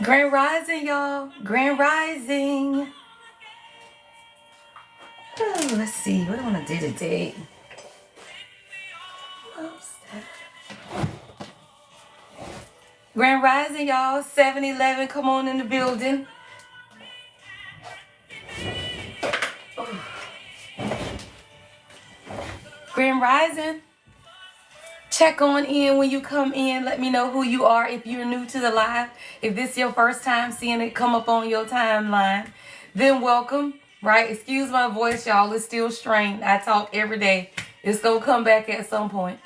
Grand Rising, y'all. Grand Rising. Oh, let's see. What do I want to do today? Grand Rising, y'all. 7-Eleven, come on in the building. Grand Rising. Check on in when you come in. Let me know who you are if you're new to the live. If this is your first time seeing it come up on your timeline, then welcome, right? Excuse my voice, y'all. It's still strained. I talk every day. It's going to come back at some point.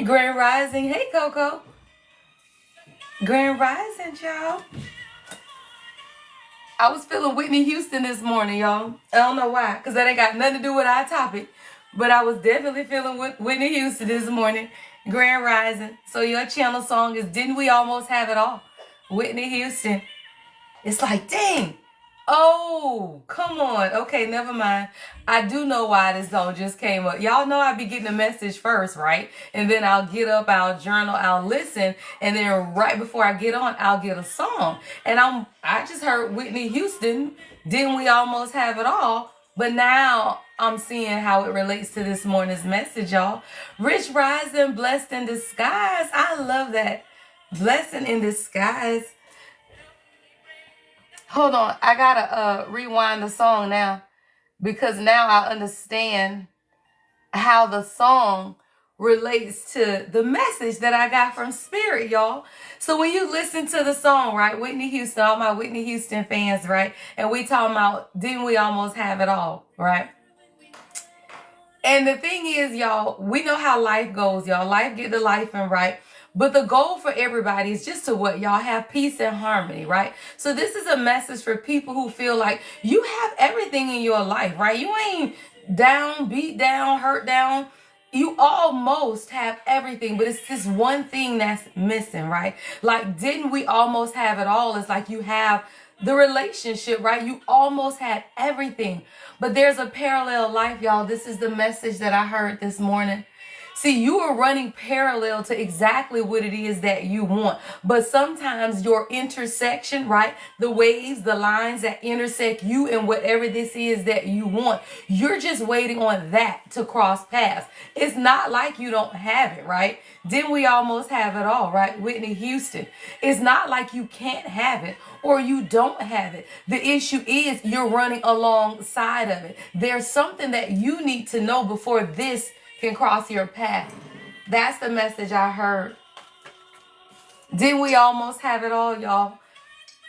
Grand Rising. Hey, Coco. Grand Rising, y'all. I was feeling Whitney Houston this morning, y'all. I don't know why, because that ain't got nothing to do with our topic. But I was definitely feeling Whitney Houston this morning. Grand Rising. So your channel song is Didn't We Almost Have It All? Whitney Houston. It's like, dang. Oh, come on. Okay, never mind. I do know why this song just came up. Y'all know I be getting a message first, right? And then I'll get up, I'll journal, I'll listen. And then right before I get on, I'll get a song. And I just heard Whitney Houston, Didn't We Almost Have It All? But now I'm seeing how it relates to this morning's message, y'all. Rich rising, blessed in disguise. I love that. Blessing in disguise. Hold on. I gotta rewind the song now, because now I understand how the song relates to the message that I got from Spirit, y'all. So when you listen to the song, right, Whitney Houston, all my Whitney Houston fans, right, and we talking about Didn't We Almost Have It All, right? And the thing is, y'all, we know how life goes, y'all. Life get to life and right. But the goal for everybody is just to what, y'all, have peace and harmony, right? So this is a message for people who feel like you have everything in your life, right? You ain't down, beat down, hurt down. You almost have everything, but it's this one thing that's missing, right? Like, didn't we almost have it all? It's like you have the relationship, right? You almost had everything, but there's a parallel life, y'all. This is the message that I heard this morning. See, you are running parallel to exactly what it is that you want. But sometimes your intersection, right? The waves, the lines that intersect you and whatever this is that you want, you're just waiting on that to cross paths. It's not like you don't have it, right? Didn't we almost have it all, right? Whitney Houston. It's not like you can't have it or you don't have it. The issue is you're running alongside of it. There's something that you need to know before this can cross your path. That's the message I heard. Didn't we almost have it all, y'all?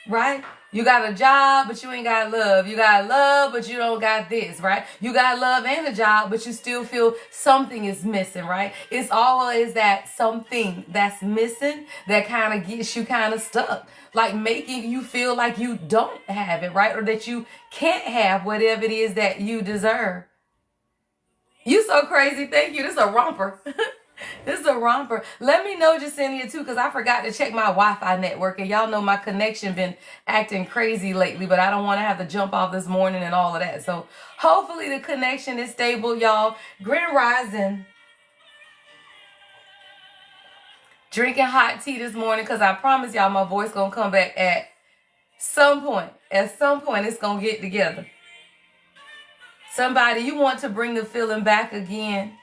Right? You got a job, but you ain't got love. You got love, but you don't got this, right? You got love and a job, but you still feel something is missing, right? It's always that something that's missing that kind of gets you kind of stuck, like making you feel like you don't have it, right? Or that you can't have whatever it is that you deserve. You so crazy. Thank you. This is a romper. This is a romper. Let me know, Jacinia, too, because I forgot to check my Wi-Fi network. And y'all know my connection been acting crazy lately, but I don't want to have to jump off this morning and all of that. So hopefully the connection is stable, y'all. Grand Rising. Drinking hot tea this morning because I promise y'all my voice going to come back at some point. At some point, it's going to get together. Somebody, you want to bring the feeling back again.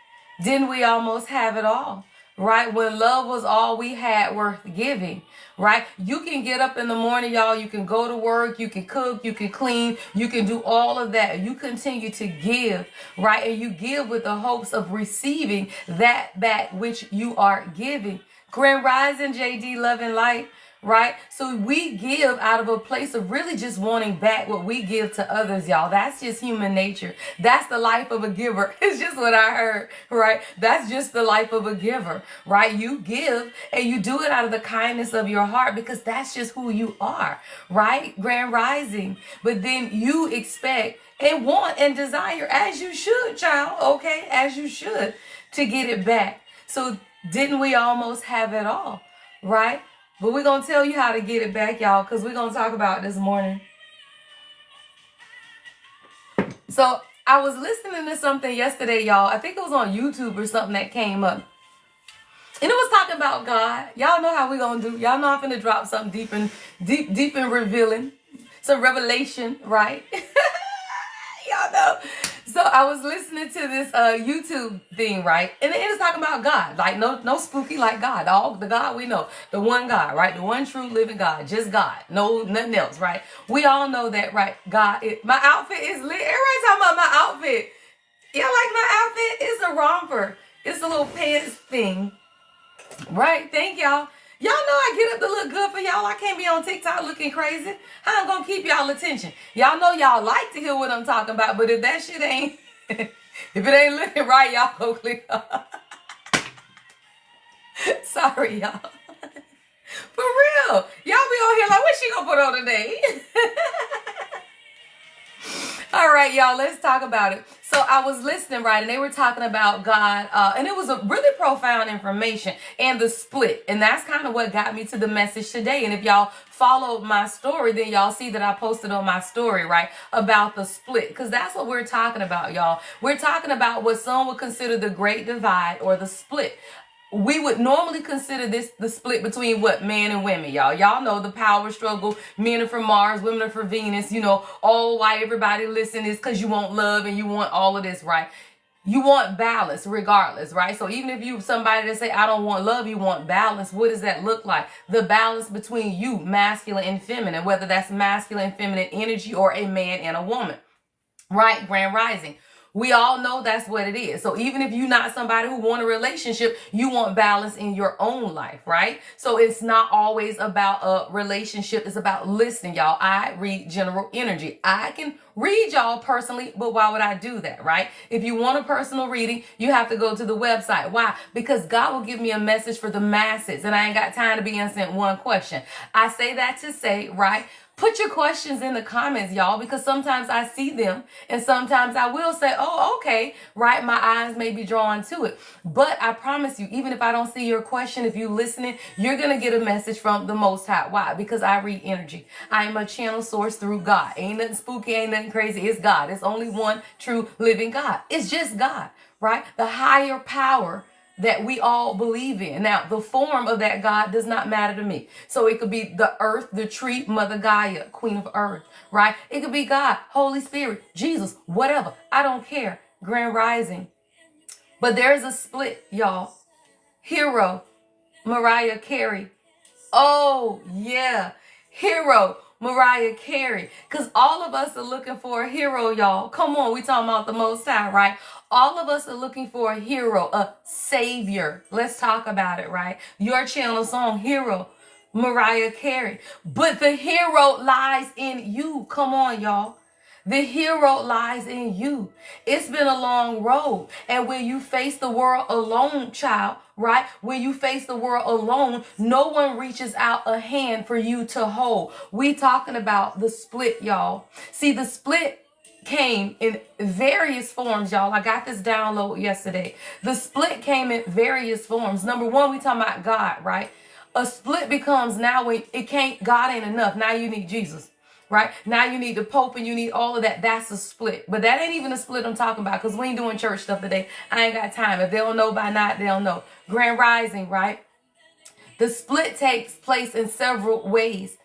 Didn't we almost have it all? Right? When love was all we had worth giving. Right? You can get up in the morning, y'all. You can go to work. You can cook. You can clean. You can do all of that. You continue to give. Right? And you give with the hopes of receiving that back which you are giving. Grand Rising, JD, Love and Light. Right? So we give out of a place of really just wanting back what we give to others, y'all. That's just human nature. That's the life of a giver. It's just what I heard, right? That's just the life of a giver, right? You give and you do it out of the kindness of your heart because that's just who you are, right? Grand Rising. But then you expect and want and desire, as you should, child, okay? As you should, to get it back. So didn't we almost have it all, right? But we're going to tell you how to get it back, y'all, because we're going to talk about it this morning. So I was listening to something yesterday, y'all. I think it was on YouTube or something that came up. And it was talking about God. Y'all know how we gonna do. Y'all know I'm finna drop something deep and revealing. Some revelation, right? Y'all know. So I was listening to this YouTube thing, right? And it was talking about God. Like no spooky like God. All the God we know. The one God, right? The one true living God. Just God. No, nothing else, right? We all know that, right? God. My outfit is lit. Everybody talking about my outfit. Y'all like my outfit? It's a romper. It's a little pants thing. Right, thank y'all. Y'all know I get up to look good for y'all. I can't be on TikTok looking crazy. How I'm gonna keep y'all attention? Y'all know y'all like to hear what I'm talking about, but if that shit ain't, if it ain't looking right, y'all go click up. Sorry, y'all. For real. Y'all be on here like, what she gonna put on today? All right, y'all, let's talk about it. So I was listening, right, and they were talking about God, and it was a really profound information and the split. And that's kind of what got me to the message today. And if y'all followed my story, then y'all see that I posted on my story, right, about the split, because that's what we're talking about, y'all. We're talking about what some would consider the great divide or the split. We would normally consider this the split between what? Men and women, y'all. Y'all know the power struggle. Men are for Mars, women are for Venus. You know, all why everybody listen is because you want love and you want all of this, right? You want balance regardless, right? So even if you somebody that say, I don't want love, you want balance. What does that look like? The balance between you, masculine and feminine, whether that's masculine and feminine energy or a man and a woman, right? Grand rising. We all know that's what it is. So even if you're not somebody who want a relationship, you want balance in your own life, right? So it's not always about a relationship. It's about listening, y'all. I read general energy. I can read y'all personally, but why would I do that, right? If you want a personal reading, you have to go to the website. Why? Because God will give me a message for the masses, and I ain't got time to be answering one question. I say that to say, right? Put your questions in the comments, y'all, because sometimes I see them and sometimes I will say, oh, okay, right? My eyes may be drawn to it. But I promise you, even if I don't see your question, if you're listening, you're going to get a message from the Most High. Why? Because I read energy. I am a channel source through God. Ain't nothing spooky, ain't nothing crazy. It's God. It's only one true living God. It's just God, right? The higher power that we all believe in. Now, the form of that God does not matter to me. So it could be the earth, the tree, Mother Gaia, Queen of Earth, right? It could be God, Holy Spirit, Jesus, whatever. I don't care. Grand rising. But there's a split, y'all. Hero, Mariah Carey. Oh, yeah. Hero, Mariah Carey. Because all of us are looking for a hero, y'all. Come on, we talking about the Most High, right? All of us are looking for a hero, a savior. Let's talk about it, right? Your channel song, Hero, Mariah Carey. But the hero lies in you. Come on, y'all. The hero lies in you. It's been a long road. And when you face the world alone, child, right? When you face the world alone, no one reaches out a hand for you to hold. We talking about the split, y'all. See, the split came in various forms, y'all. I got this download yesterday. The split came in various forms. Number one, we talking about God, right? A split becomes now when God ain't enough. Now you need Jesus. Right? Now you need the Pope and you need all of that. That's a split. But that ain't even a split I'm talking about, because we ain't doing church stuff today. I ain't got time. If they don't know by now, they don't know. Grand rising, right? The split takes place in several ways.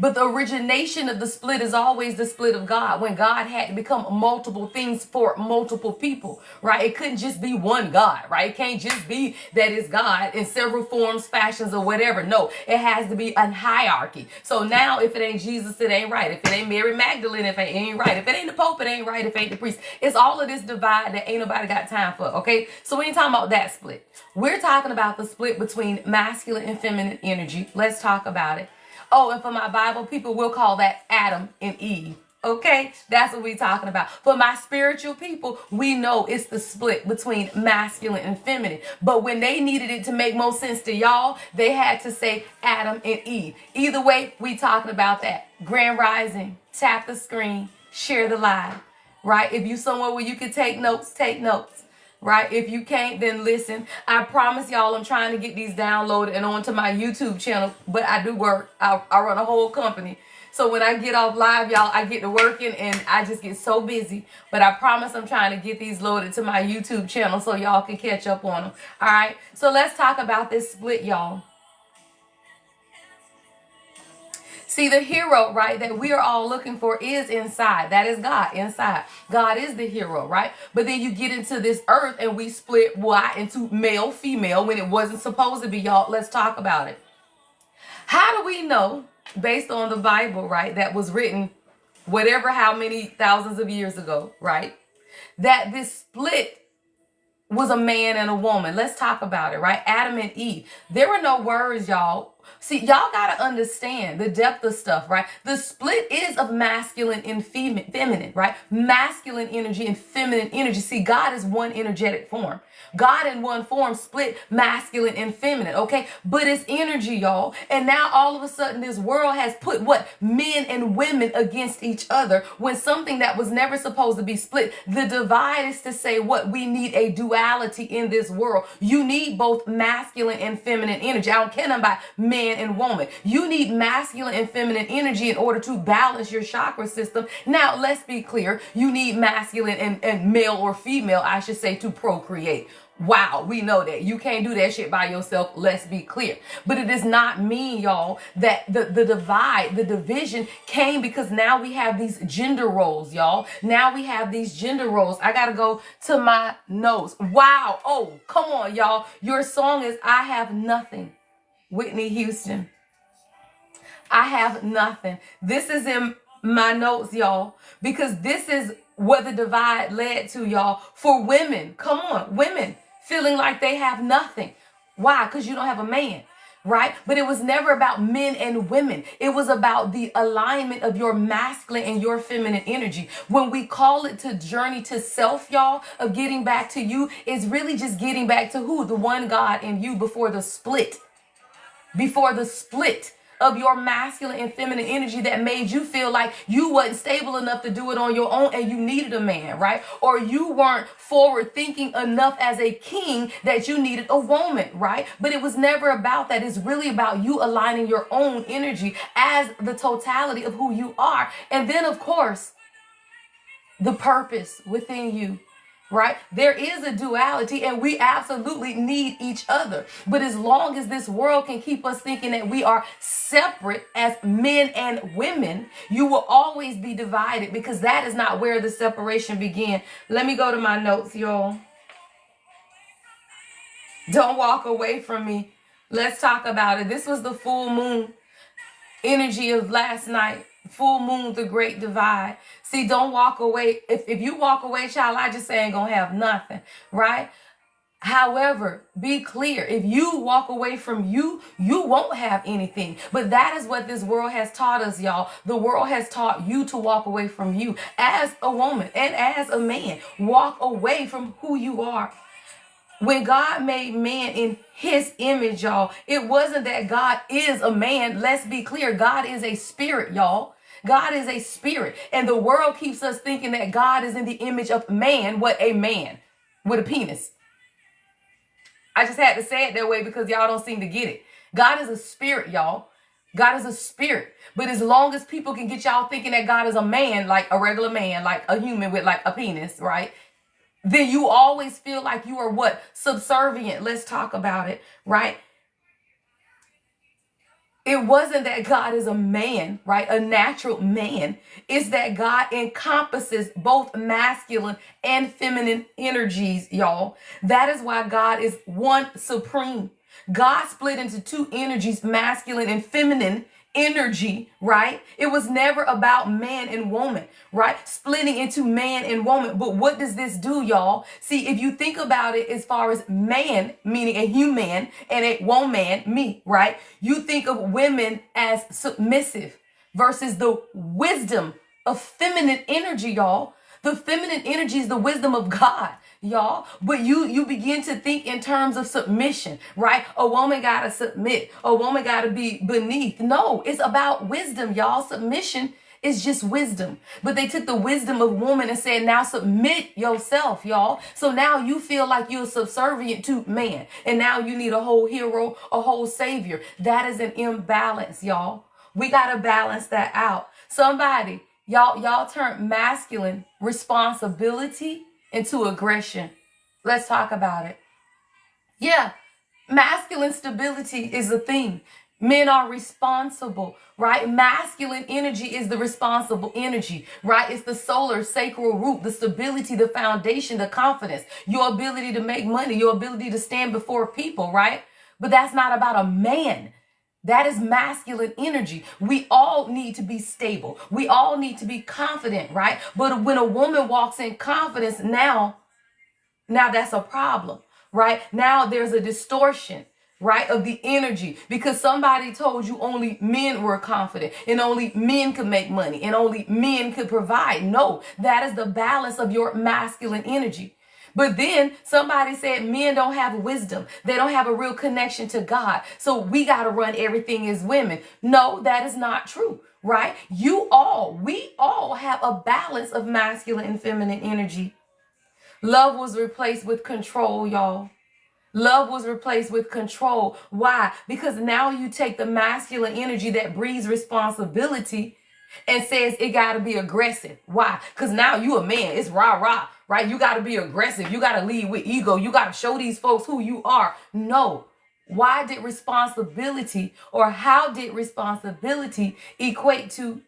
But the origination of the split is always the split of God, when God had to become multiple things for multiple people, right? It couldn't just be one God, right? It can't just be that it's God in several forms, fashions, or whatever. No, it has to be a hierarchy. So now if it ain't Jesus, it ain't right. If it ain't Mary Magdalene, if it ain't right. If it ain't the Pope, it ain't right. If it ain't the priest. It's all of this divide that ain't nobody got time for, okay? So we ain't talking about that split. We're talking about the split between masculine and feminine energy. Let's talk about it. Oh, and for my Bible people, we'll call that Adam and Eve. Okay, that's what we're talking about. For my spiritual people, we know it's the split between masculine and feminine. But when they needed it to make more sense to y'all, they had to say Adam and Eve. Either way, we talking about that. Grand rising, tap the screen, share the live, right? If you somewhere where you can take notes, take notes. Right? If you can't, then listen. I promise y'all, I'm trying to get these downloaded and onto my YouTube channel, but I do work. I run a whole company. So when I get off live, y'all, I get to working and I just get so busy. But I promise I'm trying to get these loaded to my YouTube channel so y'all can catch up on them. All right. So let's talk about this split, y'all. See, the hero, right, that we are all looking for is inside. That is God, inside. God is the hero, right? But then you get into this earth and we split why into male, female when it wasn't supposed to be, y'all. Let's talk about it. How do we know, based on the Bible, right, that was written whatever, how many thousands of years ago, right, that this split was a man and a woman? Let's talk about it, right? Adam and Eve. There were no words, y'all. See, y'all got to understand the depth of stuff, right? The split is of masculine and feminine, right? Masculine energy and feminine energy. See, God is one energetic form. God in one form split masculine and feminine, okay? But it's energy, y'all. And now all of a sudden this world has put what? Men and women against each other when something that was never supposed to be split. The divide is to say what? We need a duality in this world. You need both masculine and feminine energy. I don't care about man and woman. You need masculine and feminine energy in order to balance your chakra system. Now, let's be clear. You need masculine and male or female, I should say, to procreate. Wow, we know that. You can't do that shit by yourself. Let's be clear. But it does not mean, y'all, that the divide, the division came because now we have these gender roles, y'all. Now we have these gender roles. I got to go to my notes. Wow. Oh, come on, y'all. Your song is I Have Nothing. Whitney Houston. I have nothing. This is in my notes, y'all, because this is what the divide led to, y'all. For women, come on, women feeling like they have nothing. Why? Because you don't have a man, right? But it was never about men and women. It was about the alignment of your masculine and your feminine energy. When we call it to journey to self, y'all, of getting back to you, is really just getting back to who? The one God in you before the split. Before the split of your masculine and feminine energy that made you feel like you wasn't stable enough to do it on your own and you needed a man, right? Or you weren't forward thinking enough as a king that you needed a woman, right? But it was never about that. It's really about you aligning your own energy as the totality of who you are. And then, of course, the purpose within you. Right? There is a duality and we absolutely need each other. But as long as this world can keep us thinking that we are separate as men and women, you will always be divided because that is not where the separation began. Let me go to my notes, y'all. Don't walk away from me. Let's talk about it. This was the full moon energy of last night. Full moon, the great divide. See, don't walk away. If you walk away, child, I just say ain't gonna have nothing, right? However, be clear. If you walk away from you, you won't have anything. But that is what this world has taught us, y'all. The world has taught you to walk away from you as a woman and as a man. Walk away from who you are. When God made man in his image, y'all, it wasn't that God is a man. Let's be clear. God is a spirit, y'all. God is a spirit. And the world keeps us thinking that God is in the image of man. What? A man with a penis. I just had to say it that way because y'all don't seem to get it. God is a spirit, y'all. God is a spirit. But as long as people can get y'all thinking that God is a man, like a regular man, like a human with like a penis, right? Then you always feel like you are what? Subservient. Let's talk about it, right? It wasn't that God is a man, right? A natural man. It's that God encompasses both masculine and feminine energies, y'all. That is why God is one supreme. God split into two energies, masculine and feminine energy, right? It was never about man and woman, right? Splitting into man and woman. But what does this do, y'all? See, if you think about it as far as man, meaning a human, and a woman, me, right? You think of women as submissive versus the wisdom of feminine energy, y'all. The feminine energy is the wisdom of God, y'all. But you begin to think in terms of submission, right? A woman got to submit. A woman got to be beneath. No, it's about wisdom, y'all. Submission is just wisdom. But they took the wisdom of woman and said, now submit yourself, y'all. So now you feel like you're subservient to man. And now you need a whole hero, a whole savior. That is an imbalance, y'all. We got to balance that out. Somebody, y'all turn masculine responsibility into aggression. Let's talk about it. Yeah, masculine stability is a thing. Men are responsible, right? Masculine energy is the responsible energy, right? It's the solar sacral root, the stability, the foundation, the confidence, your ability to make money, your ability to stand before people, right? But that's not about a man. That is masculine energy. We all need to be stable. We all need to be confident, right? But when a woman walks in confidence, now that's a problem, right? Now there's a distortion, right, of the energy because somebody told you only men were confident and only men could make money and only men could provide. No, that is the balance of your masculine energy. But then somebody said men don't have wisdom. They don't have a real connection to God. So we got to run everything as women. No, that is not true, right? We all have a balance of masculine and feminine energy. Love was replaced with control, y'all. Love was replaced with control. Why? Because now you take the masculine energy that breeds responsibility and says it got to be aggressive. Why? Because now you a man. It's rah-rah, right? You got to be aggressive. You got to lead with ego. You got to show these folks who you are. No. Why did responsibility or how did responsibility equate to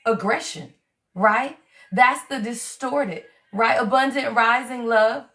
aggression, right? That's the distorted, right? Abundant rising love.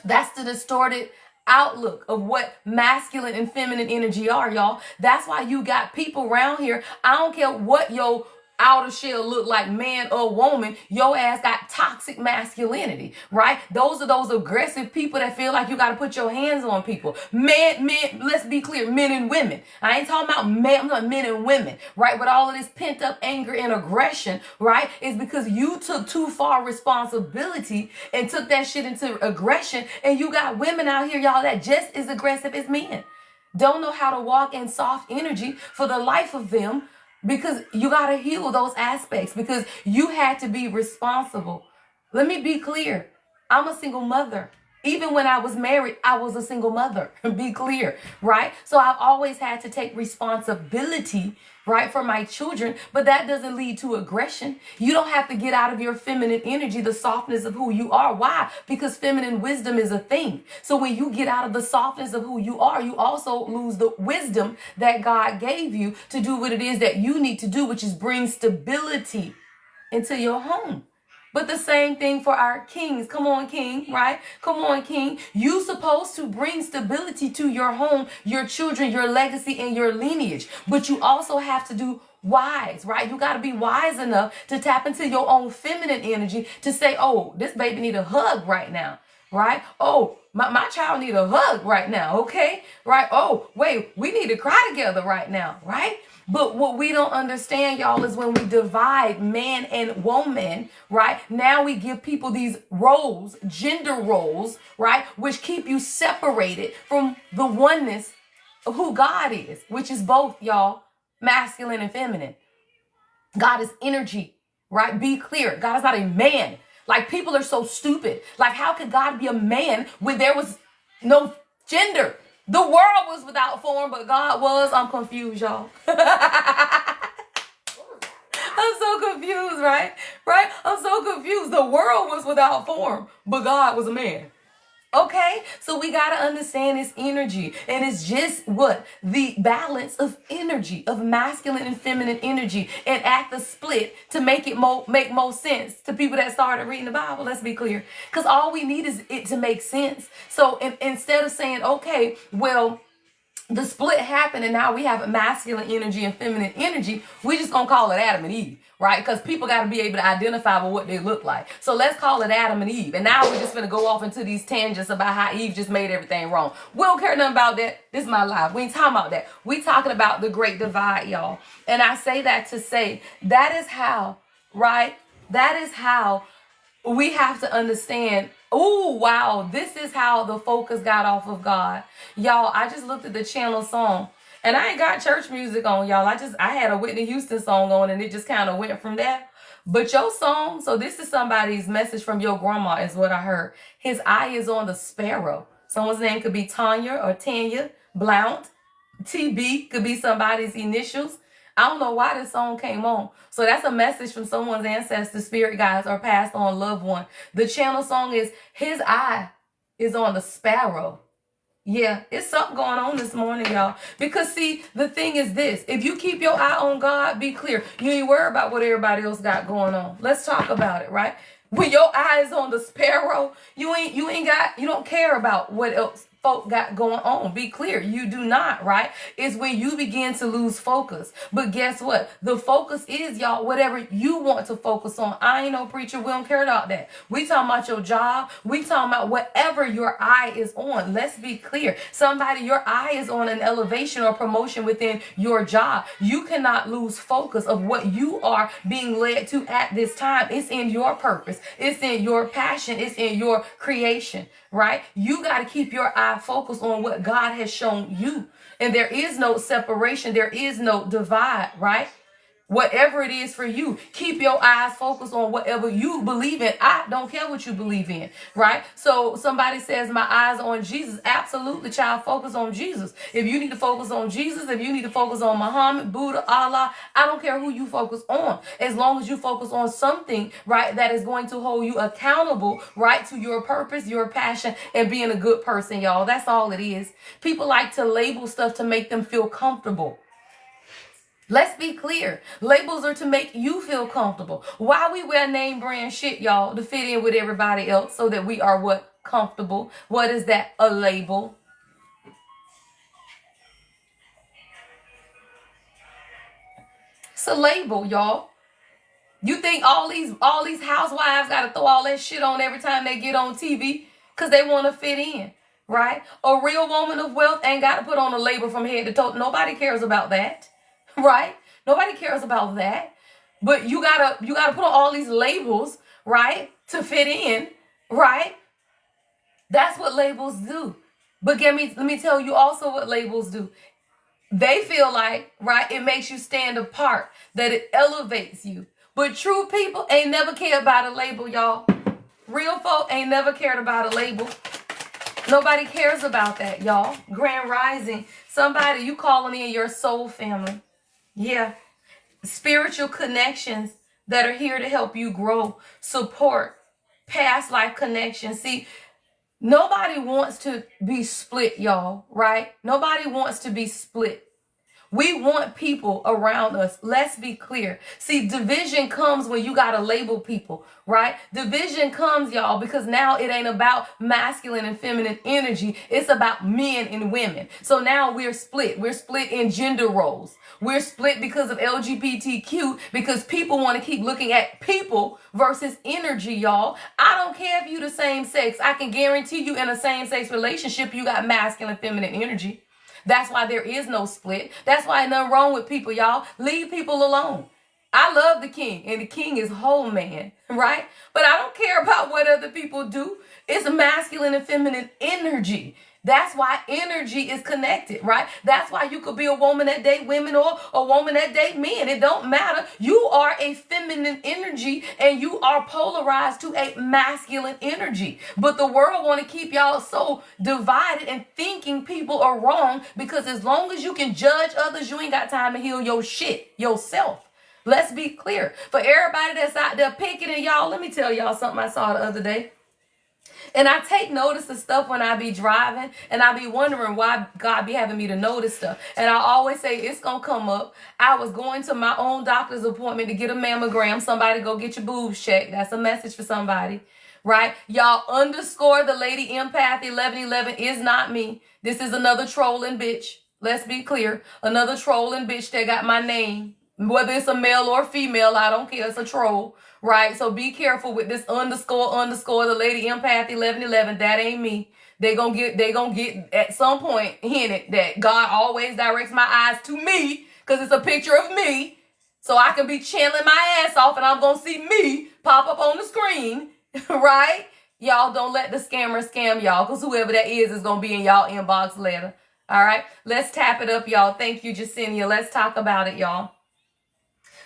That's the distorted outlook of what masculine and feminine energy are, y'all. That's why you got people around here. I don't care what your outer shell look like, man or woman, your ass got toxic masculinity, right? Those are those aggressive people that feel like you got to put your hands on people. Men, let's be clear, men and women. I ain't talking about men, I'm talking men and women, right? But all of this pent up anger and aggression, right, is because you took too far responsibility and took that shit into aggression. And you got women out here, y'all, that just as aggressive as men. Don't know how to walk in soft energy for the life of them. Because you got to heal those aspects because you had to be responsible. Let me be clear. I'm a single mother. Even when I was married, I was a single mother. Be clear, right? So I've always had to take responsibility, right, for my children. But that doesn't lead to aggression. You don't have to get out of your feminine energy, the softness of who you are. Why? Because feminine wisdom is a thing. So when you get out of the softness of who you are, you also lose the wisdom that God gave you to do what it is that you need to do, which is bring stability into your home. But the same thing for our kings. Come on, king, right? Come on, king. You supposed to bring stability to your home, your children, your legacy, and your lineage. But you also have to do wise, right? You got to be wise enough to tap into your own feminine energy to say, oh, this baby need a hug right now, right? Oh, my child need a hug right now, okay? Right? Oh, wait, we need to cry together right now, right? But what we don't understand, y'all, is when we divide man and woman, right? Now we give people these roles, gender roles, right? Which keep you separated from the oneness of who God is, which is both, y'all, masculine and feminine. God is energy, right? Be clear. God is not a man. Like, people are so stupid. Like, how could God be a man when there was no gender? The world was without form, but God was. I'm confused, y'all. I'm so confused, right? Right? I'm so confused. The world was without form, but God was a man. Okay, so we got to understand this energy, and it's just what the balance of energy, of masculine and feminine energy, and act the split to make it make more sense to people that started reading the Bible. Let's be clear, because all we need is it to make sense. So instead of saying, okay, well, the split happened and now we have masculine energy and feminine energy, we just gonna call it Adam and Eve, right? Because people got to be able to identify with what they look like. So let's call it Adam and Eve. And now we're just gonna go off into these tangents about how Eve just made everything wrong. We don't care nothing about that. This is my life. We ain't talking about that. We talking about the great divide, y'all. And I say that to say that is how, right? That is how we have to understand. Oh, wow. This is how the focus got off of God. Y'all, I just looked at the channel song and I ain't got church music on, y'all. I had a Whitney Houston song on and it just kind of went from there. But your song, so this is somebody's message from your grandma is what I heard. His eye is on the sparrow. Someone's name could be Tanya or Tanya Blount. TB could be somebody's initials. I don't know why this song came on. So that's a message from someone's ancestors, spirit guides, or passed on loved one. The channel song is His Eye is on the Sparrow. Yeah, it's something going on this morning, y'all. Because see, the thing is this. If you keep your eye on God, be clear. You ain't worry about what everybody else got going on. Let's talk about it, right? When your eye is on the sparrow, you don't care about what else folk got going on. Be clear, you do not, right? It's when you begin to lose focus. But guess what? The focus is, y'all, whatever you want to focus on. I ain't no preacher. We don't care about that. We talking about your job. We talking about whatever your eye is on. Let's be clear. Somebody, your eye is on an elevation or promotion within your job. You cannot lose focus of what you are being led to at this time. It's in your purpose. It's in your passion. It's in your creation, right? You got to keep your eye focused on what God has shown you. And there is no separation. There is no divide, right? Whatever it is for you, keep your eyes focused on whatever you believe in. I don't care what you believe in, right? So somebody says, my eyes on Jesus. Absolutely, child, focus on Jesus. If you need to focus on Jesus, if you need to focus on Muhammad, Buddha, Allah, I don't care who you focus on. As long as you focus on something, right, that is going to hold you accountable, right, to your purpose, your passion, and being a good person, y'all. That's all it is. People like to label stuff to make them feel comfortable. Let's be clear. Labels are to make you feel comfortable. Why we wear name brand shit, y'all? To fit in with everybody else so that we are what? Comfortable. What is that? A label. It's a label, y'all. You think all these housewives got to throw all that shit on every time they get on TV because they want to fit in, right? A real woman of wealth ain't got to put on a label from head to toe. Nobody cares about that. Right? Nobody cares about that. But you gotta put on all these labels, right? To fit in, right? That's what labels do. But let me tell you also what labels do. They feel like, right, it makes you stand apart, that it elevates you. But true people ain't never cared about a label, y'all. Real folk ain't never cared about a label. Nobody cares about that, y'all. Grand Rising. Somebody, you calling in your soul family. Yeah, spiritual connections that are here to help you grow, support, past life connections. See, nobody wants to be split, y'all, right? Nobody wants to be split. We want people around us. Let's be clear. See, division comes when you got to label people, right? Division comes, y'all, because now it ain't about masculine and feminine energy. It's about men and women. So now we're split. We're split in gender roles. We're split because of LGBTQ, because people want to keep looking at people versus energy, y'all. I don't care if you the same sex. I can guarantee you in a same-sex relationship, you got masculine and feminine energy. That's why there is no split. That's why nothing wrong with people, y'all. Leave people alone. I love the king, and the king is whole man, right? But I don't care about what other people do. It's masculine and feminine energy. That's why energy is connected, right? That's why you could be a woman that date women or a woman that date men. It don't matter. You are a feminine energy and you are polarized to a masculine energy. But the world want to keep y'all so divided and thinking people are wrong, because as long as you can judge others, you ain't got time to heal your shit yourself. Let's be clear. For everybody that's out there picketing, y'all, let me tell y'all something I saw the other day. And I take notice of stuff when I be driving, and I be wondering why God be having me to notice stuff. And I always say it's going to come up. I was going to my own doctor's appointment to get a mammogram. Somebody go get your boobs checked. That's a message for somebody, right? Y'all underscore the Lady Empath 1111 is not me. This is another trolling bitch. Let's be clear. Another trolling bitch that got my name. Whether it's a male or female, I don't care. It's a troll. Right? So be careful with this underscore, the Lady Empath 1111. That ain't me. They gonna get at some point hinted that God always directs my eyes to me, because it's a picture of me. So I can be channeling my ass off and I'm gonna see me pop up on the screen. Right? Y'all don't let the scammer scam y'all, because whoever that is gonna be in y'all inbox later. All right? Let's tap it up, y'all. Thank you, Jacinia. Let's talk about it, y'all.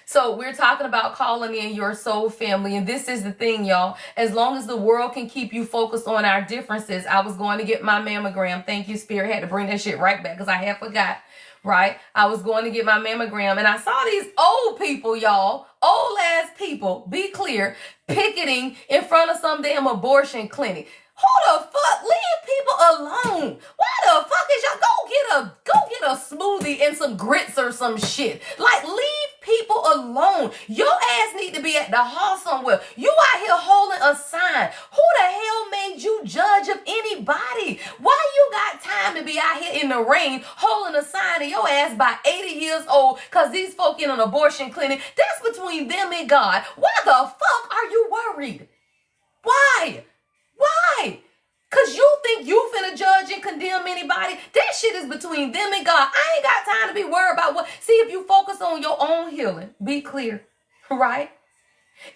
So we're talking about calling in your soul family. And this is the thing, y'all. As long as the world can keep you focused on our differences. I was going to get my mammogram. Thank you, Spirit. Had to bring that shit right back because I had forgot. Right? I was going to get my mammogram and I saw these old people, y'all, old ass people, be clear, picketing in front of some damn abortion clinic. Who the fuck? Leave people alone. Why the fuck is y'all go get a smoothie and some grits or some shit? Like, leave people alone. Your ass need to be at the hall somewhere. You out here holding a sign. Who the hell made you judge of anybody? Why you got time to be out here in the rain holding a sign and your ass by 80 years old because these folk in an abortion clinic? That's between them and God. Why the fuck are you worried? Why? Why? Because you think you finna judge and condemn anybody? That shit is between them and God. I ain't got time to be worried about what. See, if you focus on your own healing, be clear, right?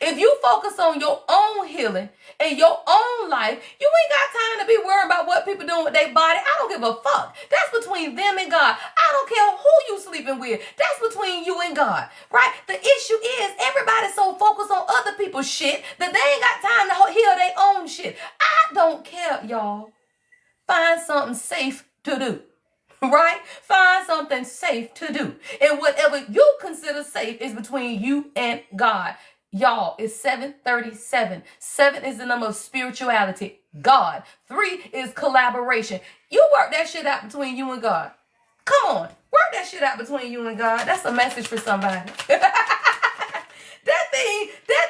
If you focus on your own healing and your own life, you ain't got time to be worried about what people doing with their body. I don't give a fuck. That's between them and God. I don't care who you sleeping with. That's between you and God, right? The issue is everybody's so focused on other people's shit that they ain't got time to heal their own shit. I don't care, y'all. Find something safe to do. Right? Find something safe to do. And whatever you consider safe is between you and God. Y'all, it's 7:37. 7 is the number of spirituality. God. 3 is collaboration. You work that shit out between you and God. Come on. Work that shit out between you and God. That's a message for somebody. That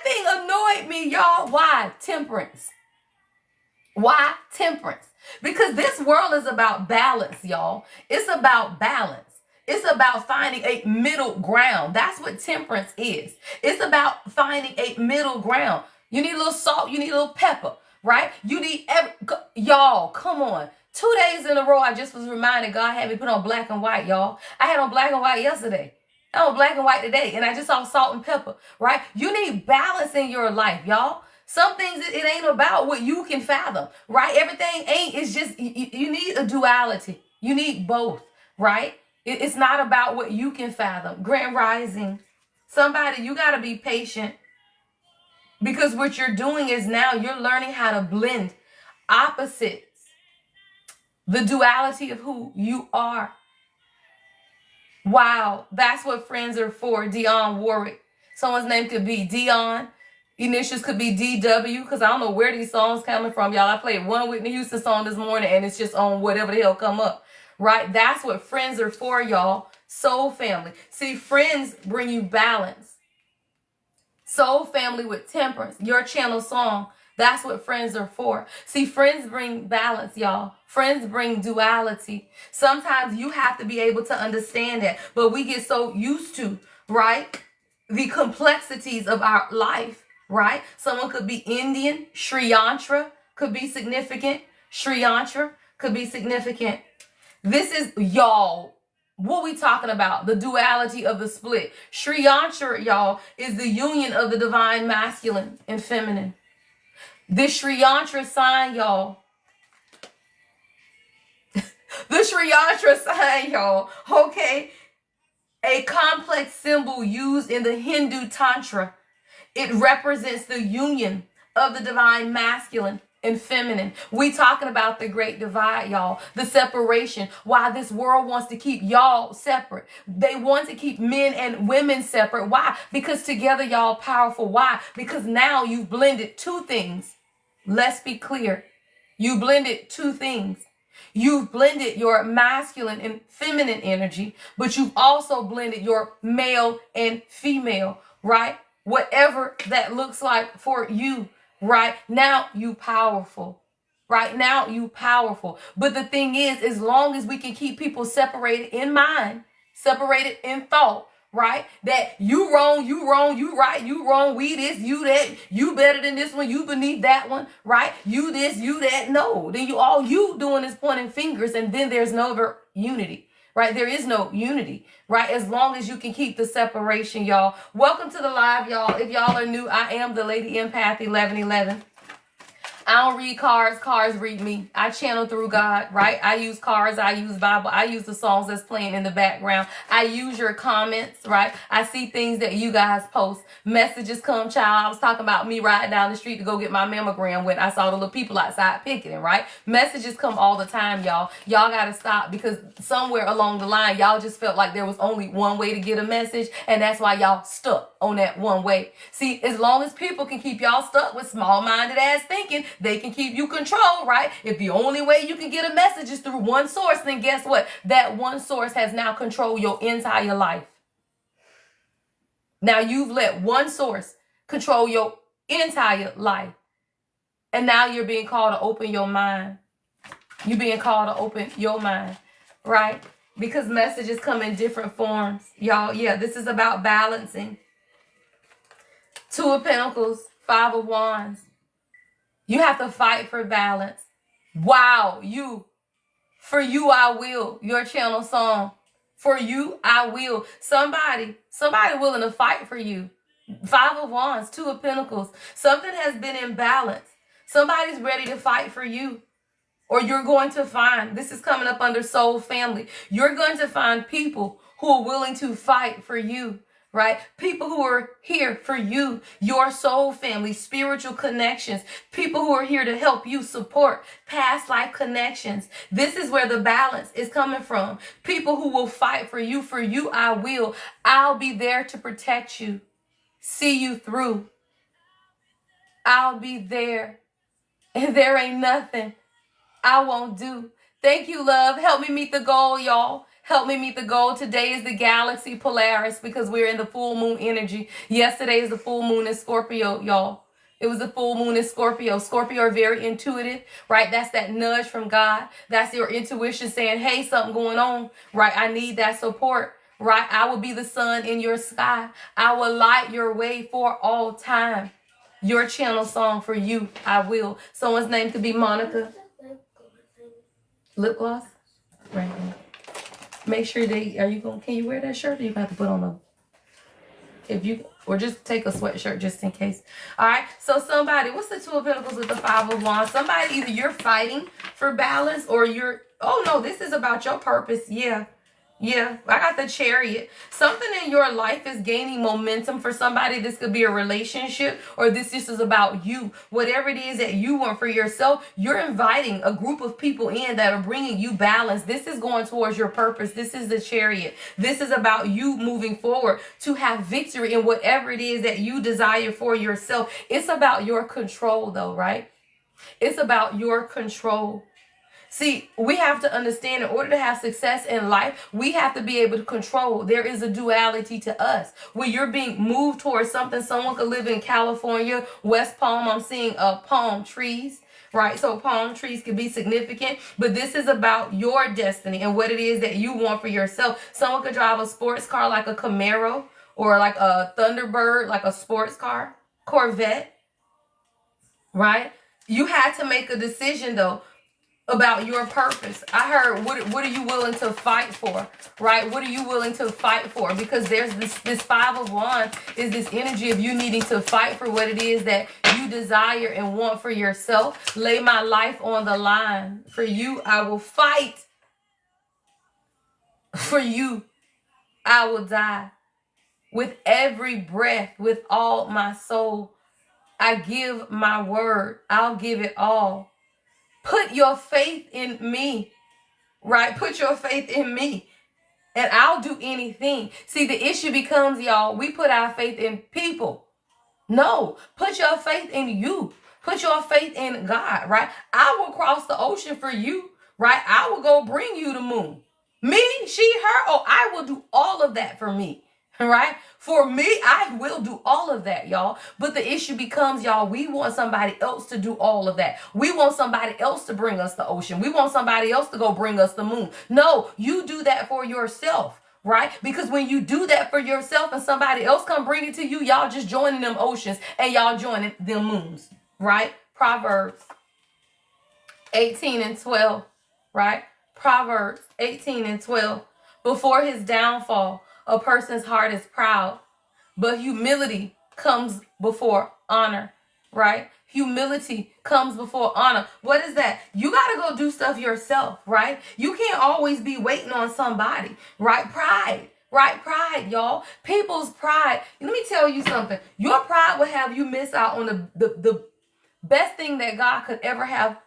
thing annoyed me, y'all. Why? Temperance. Why temperance? Because this world is about balance, y'all. It's about balance. It's about finding a middle ground. That's what temperance is. It's about finding a middle ground. You need a little salt. You need a little pepper, right? You need y'all, come on. 2 days in a row, I just was reminded God had me put on black and white, y'all. I had on black and white yesterday. I on black and white today, and I just saw salt and pepper, right? You need balance in your life, y'all. Some things, it ain't about what you can fathom, right? Everything ain't, it's just, you need a duality. You need both, right? It's not about what you can fathom. Grand Rising. Somebody, you got to be patient. Because what you're doing is now you're learning how to blend opposites. The duality of who you are. Wow. That's what friends are for. Dionne Warwick. Someone's name could be Dion. Initials could be DW. Because I don't know where these songs coming from, y'all. I played one Whitney Houston song this morning. And it's just on whatever the hell come up. Right? That's what friends are for, y'all. Soul family. See, friends bring you balance. Soul family with temperance. Your channel song. That's what friends are for. See, friends bring balance, y'all. Friends bring duality. Sometimes you have to be able to understand that. But we get so used to, right, the complexities of our life, right? Someone could be Indian. Sri Yantra could be significant. Sri Yantra could be significant. This is, y'all, what we talking about? The duality of the split. Sri Yantra, y'all, is the union of the divine masculine and feminine. This Sri Yantra sign, y'all. The Sri Yantra sign, y'all, okay? A complex symbol used in the Hindu Tantra. It represents the union of the divine masculine and feminine. We talking about the great divide, y'all. The separation. Why this world wants to keep y'all separate. They want to keep men and women separate. Why? Because together y'all powerful. Why? Because now you've blended two things. Let's be clear. You blended two things. You've blended your masculine and feminine energy, but you've also blended your male and female, right? Whatever that looks like for you. Right now, you powerful. Right now, you powerful. But the thing is, as long as we can keep people separated in mind, separated in thought, right? That you wrong, you right, you wrong, we this, you that, you better than this one, you beneath that one, right? You this, you that. No, then all you doing is pointing fingers, and then there's no unity. Right? There is no unity, right? As long as you can keep the separation, y'all. Welcome to the live, y'all. If y'all are new, I am the Lady Empath 1111. I don't read cards. Cards read me. I channel through God, right? I use cards. I use Bible. I use the songs that's playing in the background. I use your comments, right? I see things that you guys post. Messages come, child. I was talking about me riding down the street to go get my mammogram when I saw the little people outside picketing, right? Messages come all the time, y'all. Y'all got to stop, because somewhere along the line, y'all just felt like there was only one way to get a message, and that's why y'all stuck on that one way. See, as long as people can keep y'all stuck with small-minded ass thinking, they can keep you controlled, right? If the only way you can get a message is through one source, then guess what? That one source has now controlled your entire life. Now you've let one source control your entire life. And now you're being called to open your mind. You're being called to open your mind, right? Because messages come in different forms. Y'all, yeah, this is about balancing. Two of Pentacles, Five of Wands. You have to fight for balance. Wow, for you I will. Your channel song. For you I will. Somebody willing to fight for you. Five of Wands, Two of Pentacles. Something has been imbalanced. Somebody's ready to fight for you. Or you're going to find, this is coming up under soul family, you're going to find people who are willing to fight for you, right? People who are here for you, your soul family, spiritual connections, people who are here to help you support past life connections. This is where the balance is coming from. People who will fight for you I will. I'll be there to protect you, see you through. I'll be there, and there ain't nothing I won't do. Thank you, love. Help me meet the goal, y'all. Help me meet the goal. Today is the Galaxy Polaris, because we're in the full moon energy. Yesterday is the full moon in Scorpio, y'all. It was the full moon in Scorpio. Scorpio are very intuitive, right? That's that nudge from God. That's your intuition saying, hey, something going on, right? I need that support, right? I will be the sun in your sky. I will light your way for all time. Your channel song, for you I will. Someone's name could be Monica. Lip gloss? Right. Make sure can you wear that shirt, or you got to put on or just take a sweatshirt just in case. All right. So somebody, what's the Two of Pentacles with the Five of Wands? Somebody, either you're fighting for balance, or oh no, this is about your purpose. Yeah. Yeah, I got the Chariot. Something in your life is gaining momentum. For somebody, this could be a relationship, or this just is about you. Whatever it is that you want for yourself, you're inviting a group of people in that are bringing you balance. This is going towards your purpose. This is the Chariot. This is about you moving forward to have victory in whatever it is that you desire for yourself. It's about your control, though, right? It's about your control. See, we have to understand, in order to have success in life, we have to be able to control. There is a duality to us. When you're being moved towards something, someone could live in California, West Palm. I'm seeing palm trees, right? So palm trees can be significant, but this is about your destiny and what it is that you want for yourself. Someone could drive a sports car like a Camaro, or like a Thunderbird, like a sports car, Corvette, right? You had to make a decision, though, about your purpose. I heard, what are you willing to fight for, right? What are you willing to fight for? Because there's this Five of Wands is this energy of you needing to fight for what it is that you desire and want for yourself. Lay my life on the line. For you, I will fight. For you, I will die. With every breath, with all my soul, I give my word. I'll give it all. Put your faith in me, right? Put your faith in me, and I'll do anything. See, the issue becomes, y'all, we put our faith in people. No, put your faith in you. Put your faith in God, right? I will cross the ocean for you, right? I will go bring you the moon. Me, she, her, oh, I will do all of that for me. Right? For me, I will do all of that, y'all. But the issue becomes, y'all, we want somebody else to do all of that. We want somebody else to bring us the ocean. We want somebody else to go bring us the moon. No, you do that for yourself, right? Because when you do that for yourself and somebody else come bring it to you, y'all just joining them oceans and y'all joining them moons, right? Proverbs 18 and 12, right? Proverbs 18 and 12. Before his downfall, a person's heart is proud, but humility comes before honor, right? Humility comes before honor. What is that? You got to go do stuff yourself, right? You can't always be waiting on somebody, right? Pride. Right? Pride, y'all. People's pride. Let me tell you something. Your pride will have you miss out on the best thing that God could ever have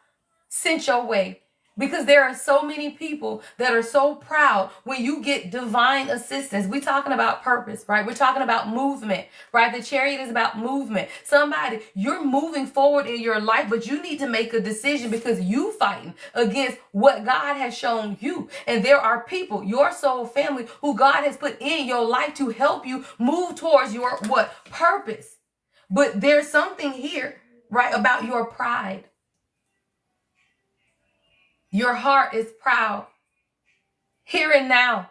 sent your way. Because there are so many people that are so proud when you get divine assistance. We're talking about purpose, right? We're talking about movement, right? The chariot is about movement. Somebody, you're moving forward in your life, but you need to make a decision because you fighting against what God has shown you. And there are people, your soul family, who God has put in your life to help you move towards your what? Purpose. But there's something here, right, about your pride. Your heart is proud. Here and now,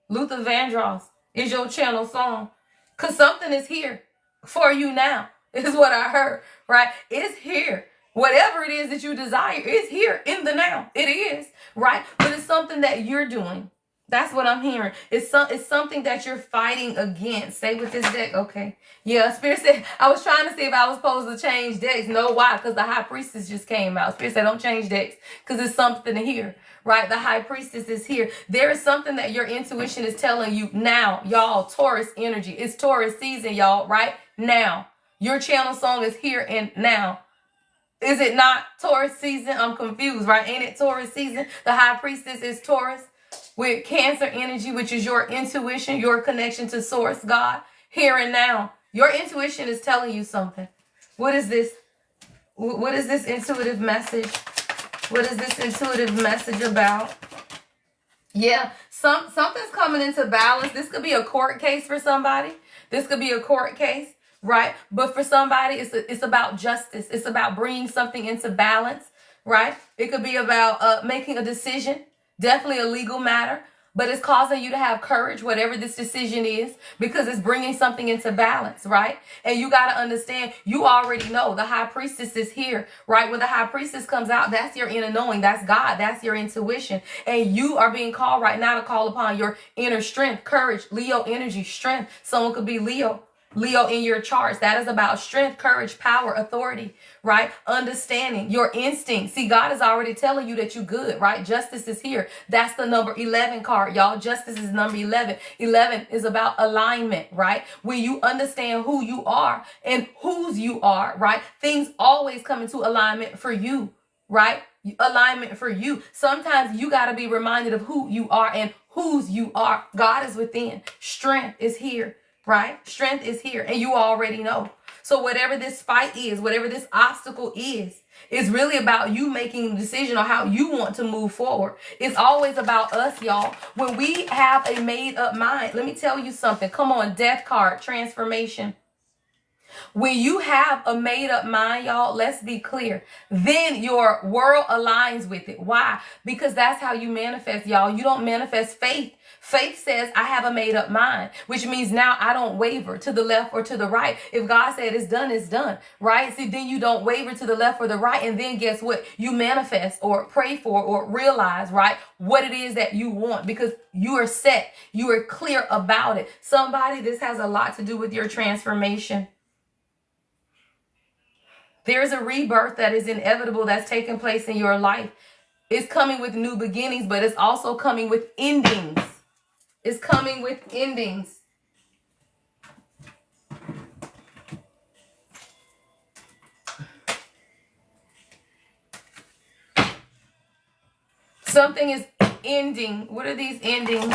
Luther Vandross is your channel song. Because something is here for you now, is what I heard, right? It's here. Whatever it is that you desire is here in the now. It is, right? But it's something that you're doing. That's what I'm hearing. It's something that you're fighting against. Stay with this deck, okay? Yeah, Spirit said, I was trying to see if I was supposed to change decks. No, why? Because the High Priestess just came out. Spirit said, don't change decks because it's something here, right? The High Priestess is here. There is something that your intuition is telling you now, y'all. Taurus energy. It's Taurus season, y'all, right? Now. Your channel song is here and now. Is it not Taurus season? I'm confused, right? Ain't it Taurus season? The High Priestess is Taurus with Cancer energy, which is your intuition, your connection to Source, God, here and now. Your intuition is telling you something. What is this? What is this intuitive message? What is this intuitive message about? Yeah, something's coming into balance. This could be a court case for somebody. This could be a court case, right? But for somebody, it's about justice. It's about bringing something into balance, right? It could be about making a decision. Definitely a legal matter, but it's causing you to have courage, whatever this decision is, because it's bringing something into balance, right? And you got to understand, you already know the High Priestess is here, right? When the High Priestess comes out, that's your inner knowing. That's God. That's your intuition. And you are being called right now to call upon your inner strength, courage, Leo energy, strength. Someone could be Leo in your charts. That is about strength, courage, power, authority, right? Understanding your instinct. See, God is already telling you that you're good, right? Justice is here. That's the number 11 card, y'all. Justice is number 11. 11 is about alignment, right? When you understand who you are and whose you are, right? Things always come into alignment for you, right? Alignment for you. Sometimes you got to be reminded of who you are and whose you are. God is within. Strength is here. Right? Strength is here and you already know. So whatever this fight is, whatever this obstacle is really about you making a decision on how you want to move forward. It's always about us, y'all. When we have a made up mind, let me tell you something. Come on, death card, transformation. When you have a made up mind, y'all, let's be clear, then your world aligns with it. Why? Because that's how you manifest, y'all. You don't manifest faith. Faith says, I have a made up mind, which means now I don't waver to the left or to the right. If God said it's done, it's done, right? See, then you don't waver to the left or the right. And then guess what? You manifest or pray for or realize, right, what it is that you want because you are set. You are clear about it. Somebody, this has a lot to do with your transformation. There's a rebirth that is inevitable that's taking place in your life. It's coming with new beginnings, but it's also coming with endings. It's coming with endings. Something is ending. What are these endings?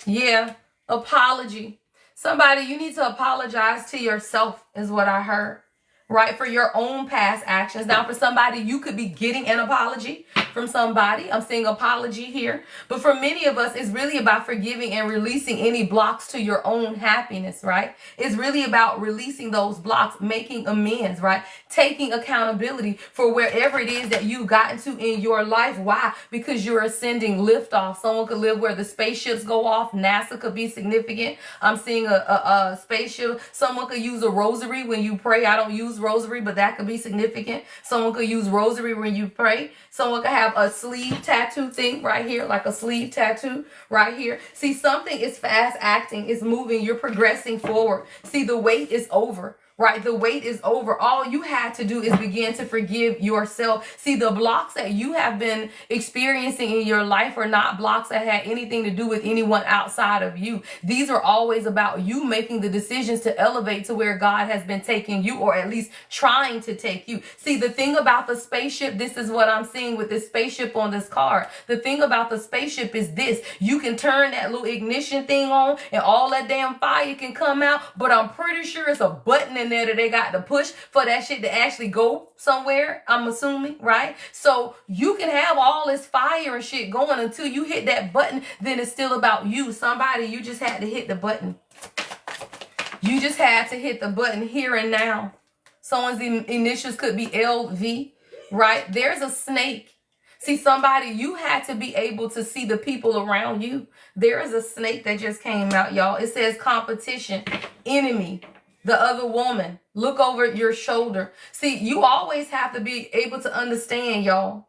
Yeah, apology. Somebody, you need to apologize to yourself is what I heard, right? For your own past actions. Now, for somebody, you could be getting an apology from somebody. I'm saying apology here. But for many of us, it's really about forgiving and releasing any blocks to your own happiness, right? It's really about releasing those blocks, making amends, right? Taking accountability for wherever it is that you've gotten to in your life. Why? Because you're ascending liftoff. Someone could live where the spaceships go off. NASA could be significant. I'm seeing a spaceship. Someone could use a rosary when you pray. I don't use rosary, but that could be significant. Someone could use rosary when you pray. Someone could have a sleeve tattoo thing right here, like a sleeve tattoo right here. See, something is fast acting, it's moving, you're progressing forward. See, the wait is over, right? The wait is over. All you had to do is begin to forgive yourself. See, the blocks that you have been experiencing in your life are not blocks that had anything to do with anyone outside of you. These are always about you making the decisions to elevate to where God has been taking you, or at least trying to take you. See, the thing about the spaceship, this is what I'm seeing with this spaceship on this card. The thing about the spaceship is this: you can turn that little ignition thing on and all that damn fire can come out, but I'm pretty sure it's a button in there that they got to push for that shit to actually go somewhere, I'm assuming, right? So you can have all this fire and shit going until you hit that button, then it's still about you. Somebody, you just had to hit the button. You just had to hit the button here and now. Someone's initials could be LV, right? There's a snake. See, somebody, you had to be able to see the people around you. There is a snake that just came out, y'all. It says competition, enemy, the other woman. Look over your shoulder. See, you always have to be able to understand, y'all.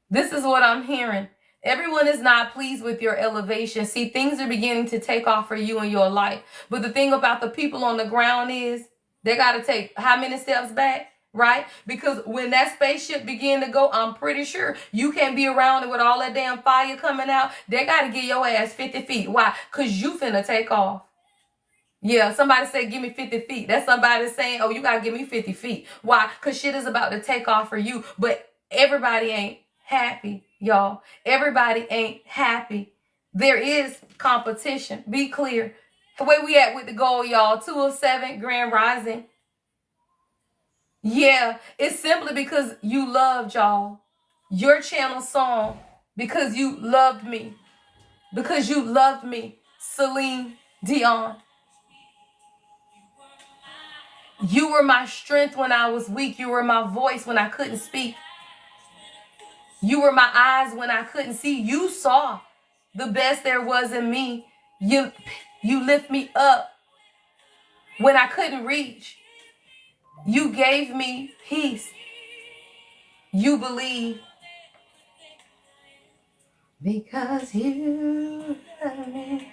This is what I'm hearing. Everyone is not pleased with your elevation. See, things are beginning to take off for you in your life. But the thing about the people on the ground is they got to take how many steps back? Right? Because when that spaceship begin to go, I'm pretty sure you can't be around it with all that damn fire coming out. They got to get your ass 50 feet. Why? Because you finna take off. Yeah, somebody say, give me 50 feet. That's somebody saying, oh, you got to give me 50 feet. Why? Because shit is about to take off for you. But everybody ain't happy, y'all. Everybody ain't happy. There is competition. Be clear. Where we at with the goal, y'all? 207 Grand Rising. Yeah, it's simply because you loved, y'all. Your channel song, because you loved me. Because you loved me. Celine Dion. You were my strength when I was weak. You were my voice when I couldn't speak. You were my eyes when I couldn't see. You saw the best there was in me. You lift me up when I couldn't reach. You gave me peace. You believe. Because you love me.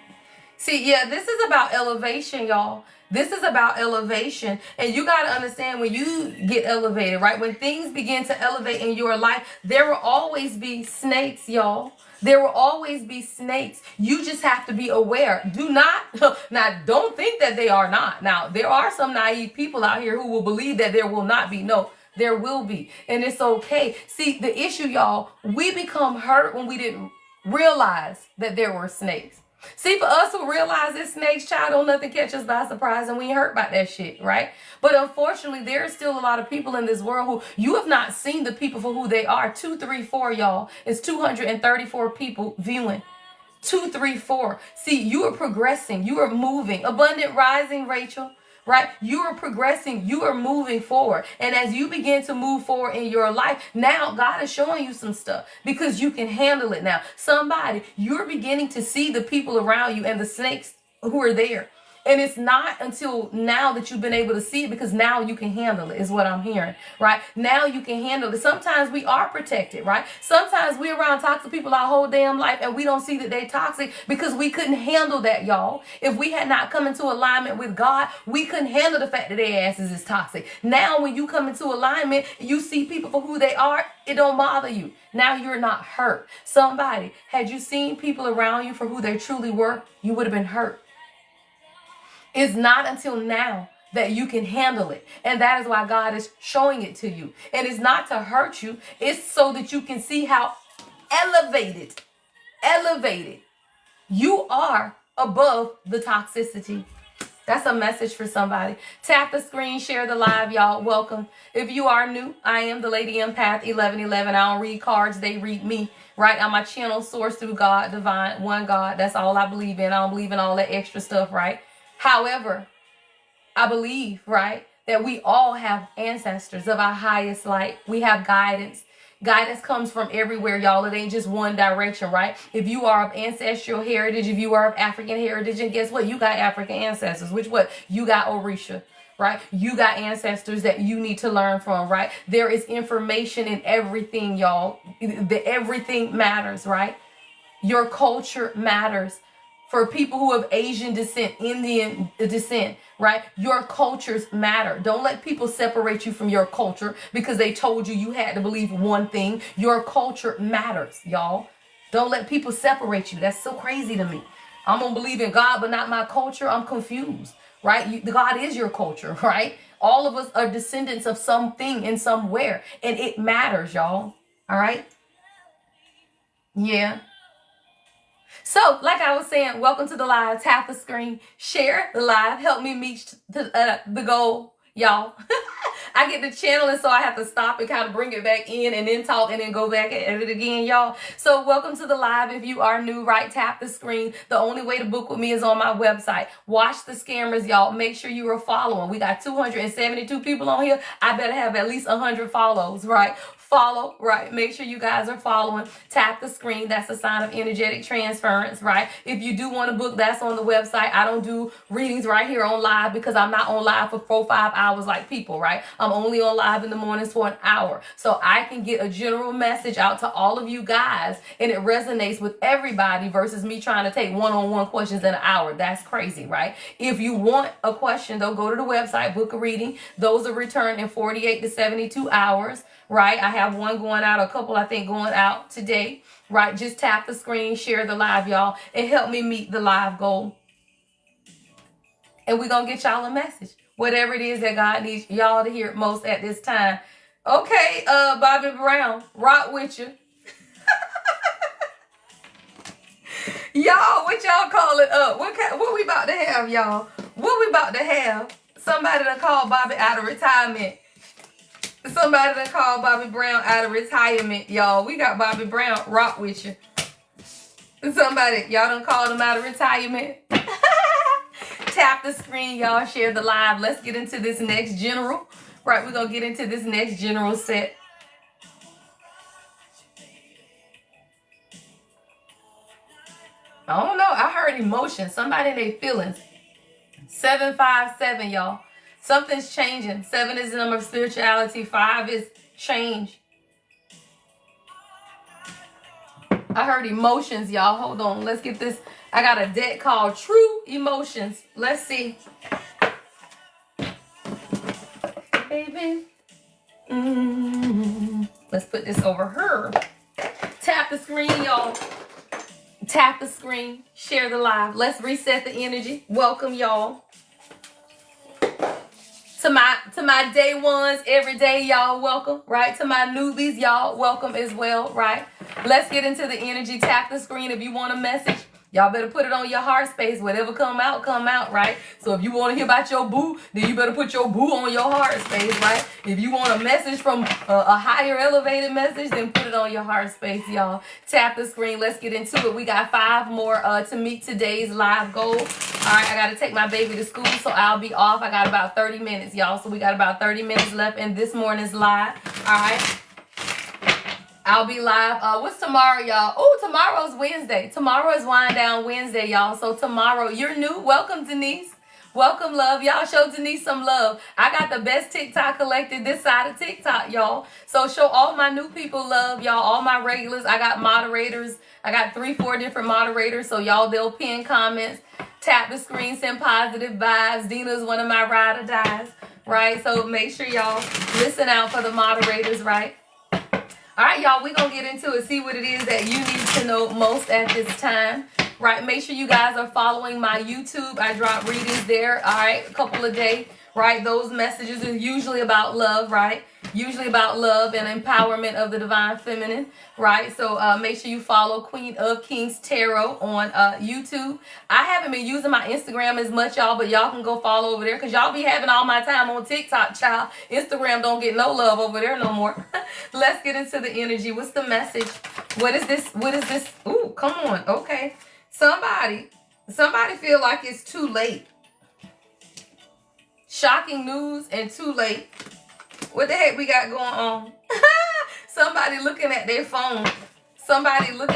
See, yeah, this is about elevation, y'all. This is about elevation. And you got to understand, when you get elevated, right? When things begin to elevate in your life, there will always be snakes, y'all. There will always be snakes. You just have to be aware. Do not, now don't think that they are not. Now, there are some naive people out here who will believe that there will not be. No, there will be. And it's okay. See, the issue, y'all, we become hurt when we didn't realize that there were snakes. See, for us who realize this snakes, child, don't nothing catch us by surprise, and we ain't hurt about that shit, right? But unfortunately, there are still a lot of people in this world who you have not seen the people for who they are. 234, y'all. It's 234 people viewing. 234. See, you are progressing. You are moving. Abundant rising, Rachel. Right? You are progressing. You are moving forward. And as you begin to move forward in your life, now God is showing you some stuff because you can handle it now. Somebody, you're beginning to see the people around you and the snakes who are there. And it's not until now that you've been able to see it, because now you can handle it, is what I'm hearing, right? Now you can handle it. Sometimes we are protected, right? Sometimes we're around toxic people our whole damn life and we don't see that they're toxic because we couldn't handle that, y'all. If we had not come into alignment with God, we couldn't handle the fact that their asses is toxic. Now when you come into alignment, you see people for who they are, it don't bother you. Now you're not hurt. Somebody, had you seen people around you for who they truly were, you would have been hurt. It's not until now that you can handle it. And that is why God is showing it to you. And it's not to hurt you. It's so that you can see how elevated you are above the toxicity. That's a message for somebody. Tap the screen, share the live, y'all. Welcome. If you are new, I am the Lady Empath 1111. I don't read cards, they read me. Right? I'm my channel source through God, divine, one God. That's all I believe in. I don't believe in all that extra stuff, right? However, I believe, right, that we all have ancestors of our highest light. We have guidance. Guidance comes from everywhere, y'all. It ain't just one direction, right? If you are of ancestral heritage, if you are of African heritage, and guess what? You got African ancestors. Which what? You got Orisha, right? You got ancestors that you need to learn from, right? There is information in everything, y'all. Everything matters, right? Your culture matters. for people who have Asian descent, Indian descent, right? Your cultures matter. Don't let people separate you from your culture because they told you you had to believe one thing. Your culture matters, y'all. Don't let people separate you. That's so crazy to me. I'm going to believe in God, but not my culture. I'm confused, right? God is your culture, right? All of us are descendants of something and somewhere, and it matters, y'all. All right? Yeah. So, like I was saying, welcome to the live. Tap the screen, share the live, help me meet the goal, y'all. I get the channel, and so I have to stop and kind of bring it back in and then talk and then go back and edit again, y'all. So welcome to the live. If you are new, right, tap the screen. The only way to book with me is on my website. Watch the scammers, y'all. Make sure you are following. We got 272 people on here. I better have at least 100 follows, right? Follow, right? Make sure you guys are following. Tap the screen. That's a sign of energetic transference, right? If you do want to book, that's on the website. I don't do readings right here on live because I'm not on live for 4-5 hours like people, right? I'm only on live in the mornings for an hour. So I can get a general message out to all of you guys and it resonates with everybody versus me trying to take one-on-one questions in an hour. That's crazy, right? If you want a question, though, go to the website, book a reading. Those are returned in 48 to 72 hours. Right? I have one going out, a couple I think going out today, right? Just tap the screen, share the live, y'all, and help me meet the live goal. And we're going to get y'all a message, whatever it is that God needs y'all to hear most at this time. Okay, Bobby Brown, rock with you. Y'all, what y'all call it up? What we about to have, y'all? What we about to have? Somebody done called Bobby out of retirement. Somebody done called Bobby Brown out of retirement, y'all. We got Bobby Brown, rock with you. Somebody, y'all done called him out of retirement. Tap the screen, y'all. Share the live. Let's get into this next general. Right, we're going to get into this next general set. I don't know. I heard emotion. Somebody in their feelings. 757, y'all. Something's changing. 7 is the number of spirituality. 5 is change. I heard emotions, y'all. Hold on. Let's get this. I got a deck called True Emotions. Let's see. Baby. Let's put this over her. Tap the screen, y'all. Tap the screen. Share the live. Let's reset the energy. Welcome, y'all. To my day ones, every day, y'all, welcome, right? To my newbies, y'all, welcome as well, right? Let's get into the energy. Tap the screen if you want a message. Y'all better put it on your heart space. Whatever come out, right? So if you want to hear about your boo, then you better put your boo on your heart space, right? If you want a message from a higher elevated message, then put it on your heart space, y'all. Tap the screen. Let's get into it. We got 5 more to meet today's live goal. All right, I got to take my baby to school, so I'll be off. I got about 30 minutes, y'all. So we got about 30 minutes left in this morning's live. All right. I'll be live. What's tomorrow, y'all? Oh, tomorrow's Wednesday. Tomorrow is Wind Down Wednesday, y'all. So tomorrow, you're new. Welcome, Denise. Welcome, love. Y'all show Denise some love. I got the best TikTok collected this side of TikTok, y'all. So show all my new people love, y'all. All my regulars. I got moderators. I got 3-4 different moderators. So y'all, they'll pin comments. Tap the screen, send positive vibes. Dina's one of my ride or dies, right? So make sure y'all listen out for the moderators, right? All right, y'all, we're going to get into it, see what it is that you need to know most at this time, right? Make sure you guys are following my YouTube. I drop readings there, all right, a couple a day, right? Those messages are usually about love, right? Usually about love and empowerment of the divine feminine, right? So make sure you follow Queen of Kings Tarot on YouTube. I haven't been using my Instagram as much, y'all, but y'all can go follow over there because y'all be having all my time on TikTok, child. Instagram don't get no love over there no more. Let's get into the energy. What's the message? What is this? What is this? Ooh, come on. Okay. Somebody feel like it's too late. Shocking news and too late. What the heck we got going on? Somebody looking at their phone. Somebody look,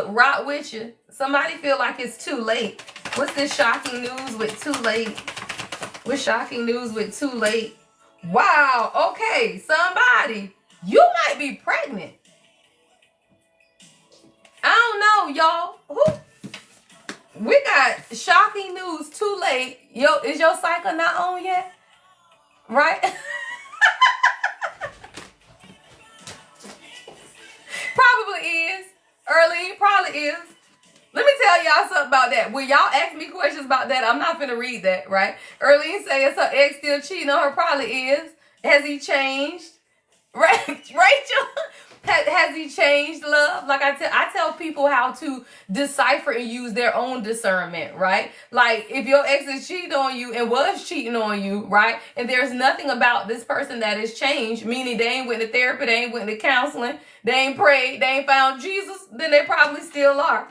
rock with you. Somebody feel like it's too late. What's this shocking news with too late? What's shocking news with too late? Wow, okay, somebody, you might be pregnant. I don't know, y'all. We got shocking news. Too late. Is your cycle not on yet? Right? Probably is. Early, probably is. Let me tell y'all something about that. When y'all ask me questions about that, I'm not finna read that, right? Early saying her ex still cheating on her, probably is. Has he changed? Right, Rachel? Has he changed, love? Like I tell people how to decipher and use their own discernment, right? Like if your ex is cheating on you and was cheating on you, right? And there's nothing about this person that has changed, meaning they ain't went to therapy, they ain't went to counseling, they ain't prayed, they ain't found Jesus, then they probably still are.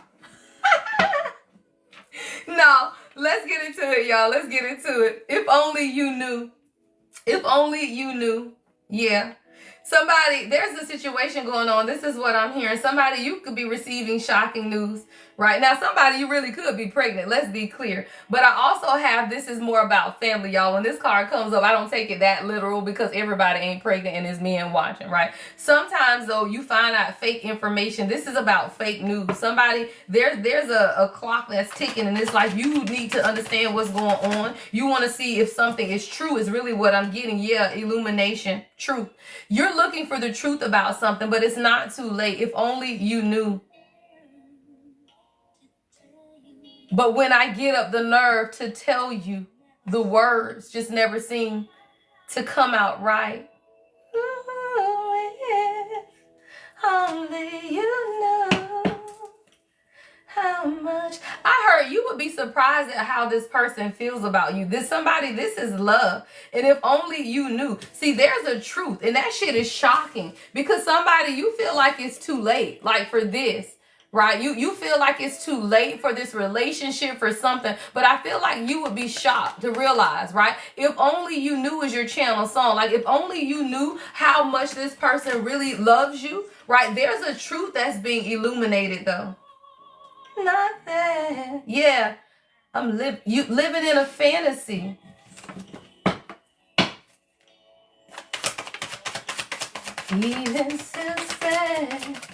No, let's get into it, y'all. Let's get into it. If only you knew. If only you knew. Yeah. Somebody, there's a situation going on. This is what I'm hearing. Somebody, you could be receiving shocking news right now. Somebody, you really could be pregnant. Let's be clear. But I also have, this is more about family, y'all. When this card comes up, I don't take it that literal because everybody ain't pregnant and there's men watching, right? Sometimes, though, you find out fake information. This is about fake news. Somebody, there's a clock that's ticking and it's like you need to understand what's going on. You want to see if something is true is really what I'm getting. Yeah, illumination, truth. You're looking for the truth about something, but it's not too late. If only you knew. But when I get up the nerve to tell you, the words just never seem to come out right. Ooh, yes, only you know how much. I heard you would be surprised at how this person feels about you. This is love. And if only you knew. See, there's a truth. And that shit is shocking. Because somebody, you feel like it's too late. Like for this. Right? You feel like it's too late for this relationship, for something. But I feel like you would be shocked to realize, right? If only you knew is your channel song. Like if only you knew how much this person really loves you, right? There's a truth that's being illuminated though. Not that. Yeah. I'm living in a fantasy. Even suspect.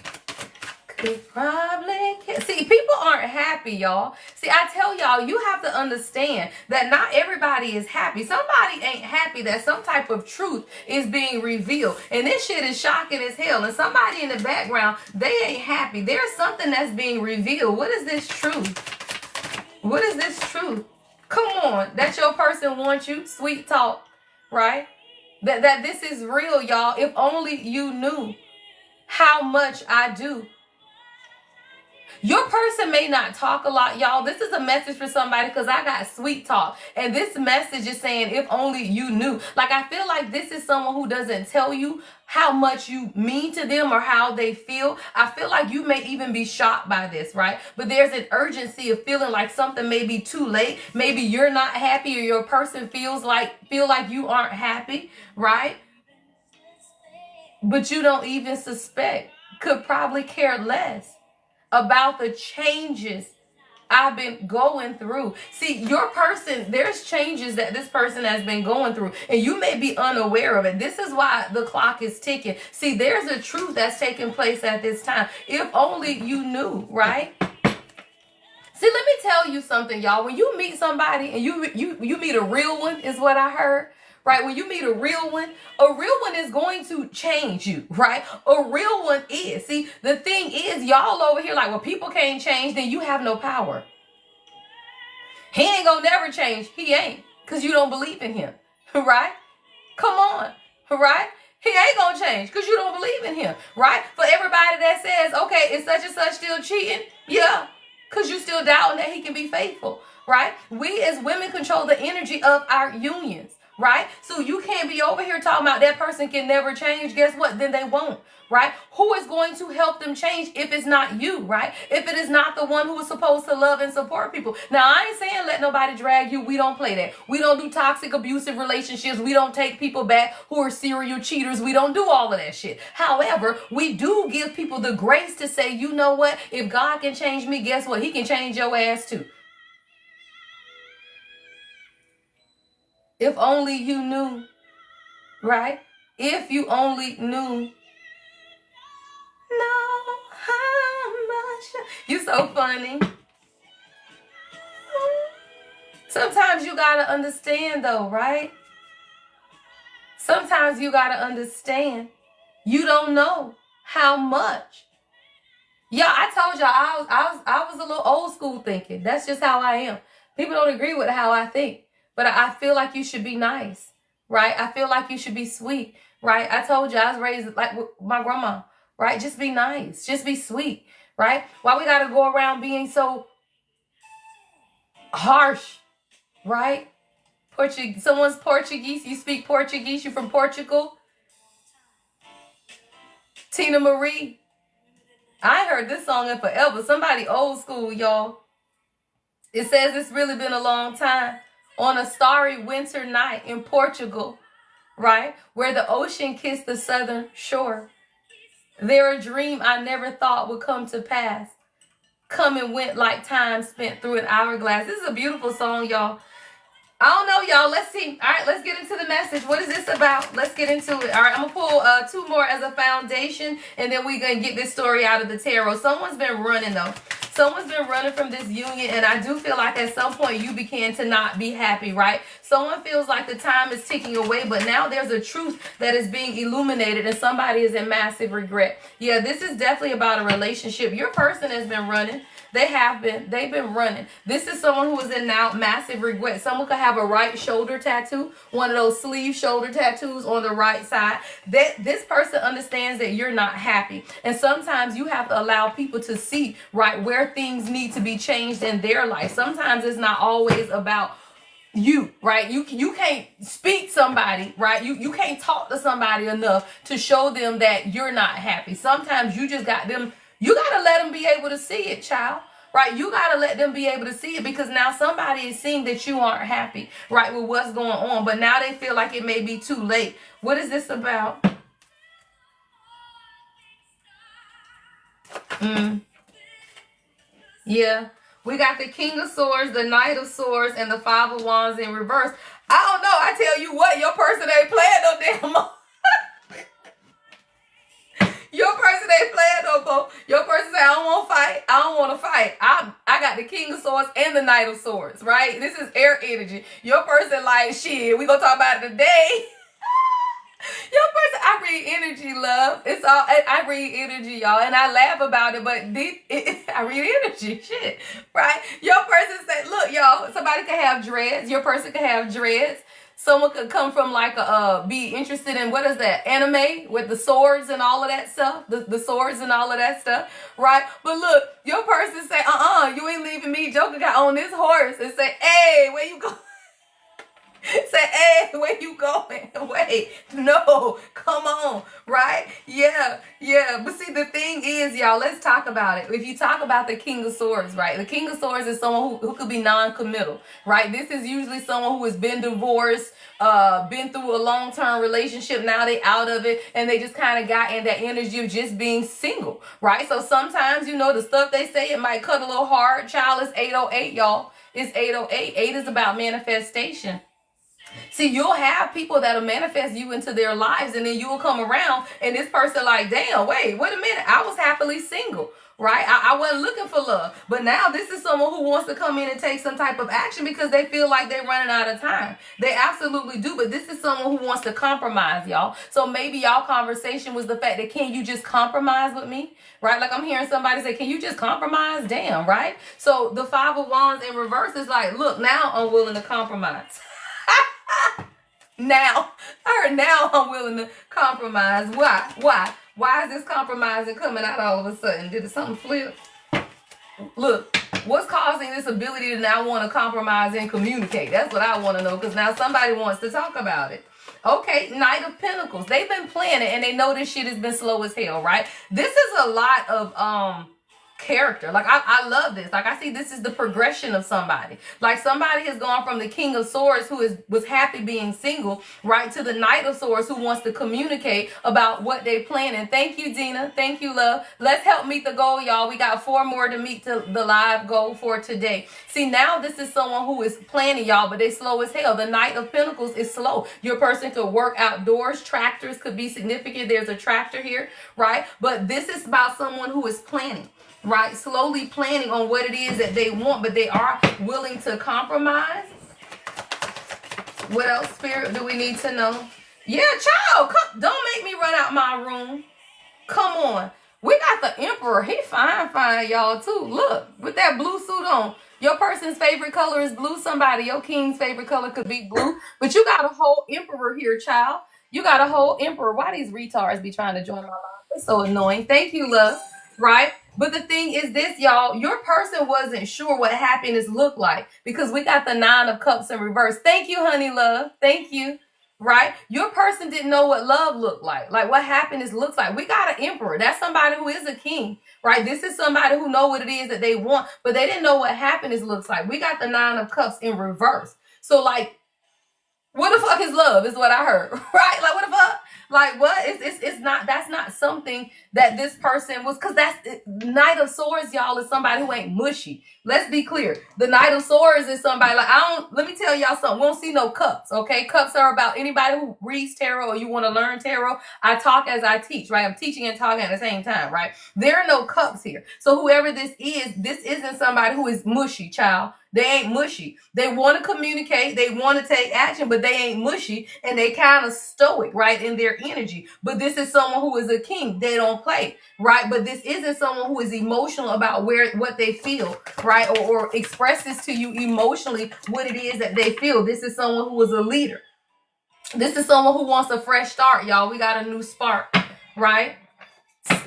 Probably can't. See, people aren't happy, y'all. See, I tell y'all, you have to understand that not everybody is happy. Somebody ain't happy that some type of truth is being revealed. And this shit is shocking as hell. And somebody in the background, they ain't happy. There's something that's being revealed. What is this truth? What is this truth? Come on. That your person wants you. Sweet talk, right? That this is real, y'all. If only you knew how much I do. Your person may not talk a lot, y'all. This is a message for somebody because I got sweet talk. And this message is saying, if only you knew. Like, I feel like this is someone who doesn't tell you how much you mean to them or how they feel. I feel like you may even be shocked by this, right? But there's an urgency of feeling like something may be too late. Maybe you're not happy or your person feel like you aren't happy, right? But you don't even suspect. Could probably care less about the changes I've been going through. See, your person, there's changes that this person has been going through, and you may be unaware of it. This is why the clock is ticking. See, there's a truth that's taking place at this time. If only you knew, right? See, let me tell you something, y'all. When you meet somebody and you meet a real one, is what I heard. Right? When you meet a real one is going to change you, right? A real one is. See, the thing is, y'all over here like, well, people can't change, then you have no power. He ain't gonna never change. He ain't, because you don't believe in him, right? Come on, right? He ain't gonna change because you don't believe in him, right? For everybody that says, okay, is such and such still cheating? Yeah, because you still doubting that he can be faithful, right? We as women control the energy of our unions. Right? So you can't be over here talking about that person can never change. Guess what? Then they won't. Right? Who is going to help them change if it's not you? Right? If it is not the one who is supposed to love and support people. Now, I ain't saying let nobody drag you. We don't play that. We don't do toxic, abusive relationships. We don't take people back who are serial cheaters. We don't do all of that shit. However, we do give people the grace to say, you know what? If God can change me, guess what? He can change your ass too. If only you knew, right? If you only knew. Know how much. You so funny. Sometimes you got to understand though, right? Sometimes you got to understand. You don't know how much. Yeah, I told y'all I was a little old school thinking. That's just how I am. People don't agree with how I think, but I feel like you should be nice, right? I feel like you should be sweet, right? I told you I was raised like with my grandma, right? Just be nice, just be sweet, right? Why we gotta go around being so harsh, right? Someone's Portuguese. You speak Portuguese. You're from Portugal. Tina Marie. I heard this song in forever. Somebody old school, y'all. It says it's really been a long time. On a starry winter night in Portugal, right? Where the ocean kissed the southern shore. There a dream I never thought would come to pass. Come and went like time spent through an hourglass. This is a beautiful song, y'all. I don't know, y'all. Let's see. All right, let's get into the message. What is this about? Let's get into it. All right, I'm going to pull 2 more as a foundation, and then we're going to get this story out of the tarot. Someone's been running, though. Someone's been running from this union, and I do feel like at some point you began to not be happy, right? Someone feels like the time is ticking away, but now there's a truth that is being illuminated, and somebody is in massive regret. Yeah, this is definitely about a relationship. Your person has been running. They've been running. This is someone who is in now massive regret. Someone could have a right shoulder tattoo, one of those sleeve shoulder tattoos on the right side. This person understands that you're not happy. And sometimes you have to allow people to see, right, where things need to be changed in their life. Sometimes it's not always about you, right? You can't speak somebody, right? You can't talk to somebody enough to show them that you're not happy. Sometimes you just got them. You got to let them be able to see it, child, right? You got to let them be able to see it, because now somebody is seeing that you aren't happy, right, with what's going on. But now they feel like it may be too late. What is this about? Yeah. We got the King of Swords, the Knight of Swords, and the Five of Wands in reverse. I don't know. I tell you what, your person ain't playing no damn. Your person ain't playing no more. Your person say, I don't want to fight. I don't want to fight. I got the King of Swords and the Knight of Swords, right? This is air energy. Your person like, shit, we gonna talk about it today. Your person, I read energy, love. It's all, I read energy, y'all, and I laugh about it, but I read energy, shit, right? Your person say, look, y'all, somebody can have dreads. Your person can have dreads. Someone could come from like be interested in, what is that, anime with the swords and all of that stuff, the swords and all of that stuff, right? But look, your person say, you ain't leaving me. Joker got on this horse and say, hey, where you go? Say, hey, where you going? Wait, no, come on, right? Yeah. But see, the thing is, y'all, let's talk about it. If you talk about the King of Swords, right? The King of Swords is someone who could be non-committal, right? This is usually someone who has been divorced, been through a long-term relationship. Now they out of it, and they just kind of got in that energy of just being single, right? So sometimes, you know, the stuff they say, it might cut a little hard. Child, it's 808, y'all. It's 808. 8 is about manifestation. See, you'll have people that'll manifest you into their lives, and then you will come around and this person like, damn, wait a minute. I was happily single, right? I wasn't looking for love. But now this is someone who wants to come in and take some type of action because they feel like they're running out of time. They absolutely do. But this is someone who wants to compromise, y'all. So maybe y'all conversation was the fact that, can you just compromise with me? Right? Like I'm hearing somebody say, can you just compromise? Damn, right? So the Five of Wands in reverse is like, look, now I'm willing to compromise. Now I'm willing to compromise. Why is this compromising coming out all of a sudden? Did something flip? Look, what's causing this ability to now want to compromise and communicate? That's what I want to know, because now somebody wants to talk about it. Okay, Knight of Pentacles. They've been planning, and they know this shit has been slow as hell, right? This is a lot of character. Like I love this. Like I see this is the progression of somebody. Like somebody has gone from the King of Swords who was happy being single, right, to the Knight of Swords who wants to communicate about what they plan. And thank you, Dina. Thank you, love. Let's help meet the goal, y'all. We got 4 more to meet the live goal for today. See, now this is someone who is planning, y'all, but they slow as hell. The Knight of Pentacles is slow. Your person could work outdoors. Tractors could be significant. There's a tractor here, right? But this is about someone who is planning, right? Slowly planning on what it is that they want, but they are willing to compromise. What else, Spirit, do we need to know? Yeah, child, come, don't make me run out my room. Come on. We got the Emperor. He fine, y'all, too. Look, with that blue suit on. Your person's favorite color is blue. Somebody, your king's favorite color could be blue. But you got a whole Emperor here, child. You got a whole Emperor. Why these retards be trying to join my life? It's so annoying. Thank you, love. Right? But the thing is this, y'all. Your person wasn't sure what happiness looked like because we got the 9 of Cups in reverse. Thank you, honey, love. Thank you. Right? Your person didn't know what love looked like what happiness looks like. We got an Emperor. That's somebody who is a king, right? This is somebody who know what it is that they want, but they didn't know what happiness looks like. We got the 9 of Cups in reverse. So like, what the fuck is love is what I heard, right? Like, what the fuck? Like, what? It's not, that's not something that this person was, because that's, Knight of Swords, y'all, is somebody who ain't mushy. Let's be clear. The Knight of Swords is somebody, like, let me tell y'all something. We don't see no cups, okay? Cups are about anybody who reads tarot or you want to learn tarot. I talk as I teach, right? I'm teaching and talking at the same time, right? There are no cups here. So whoever this isn't somebody who is mushy, child. They ain't mushy. They want to communicate. They want to take action, but they ain't mushy. And they kind of stoic, right, in their energy. But this is someone who is a king. They don't play, right? But this isn't someone who is emotional about what they feel, right? Or expresses to you emotionally what it is that they feel. This is someone who is a leader. This is someone who wants a fresh start, y'all. We got a new spark, right?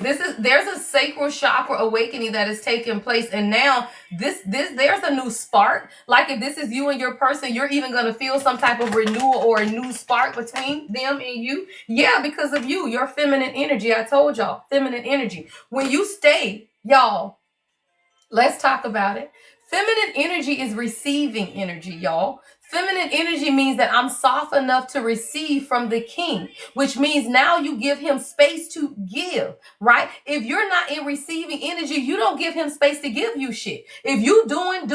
There's a sacral chakra awakening that is taking place, and now there's a new spark. Like if this is you and your person, you're even gonna feel some type of renewal or a new spark between them and you. Yeah, because of your feminine energy. I told y'all, feminine energy. When you stay, y'all, let's talk about it. Feminine energy is receiving energy, y'all. Feminine energy means that I'm soft enough to receive from the king, which means now you give him space to give, right? If you're not in receiving energy, you don't give him space to give you shit. If you doing,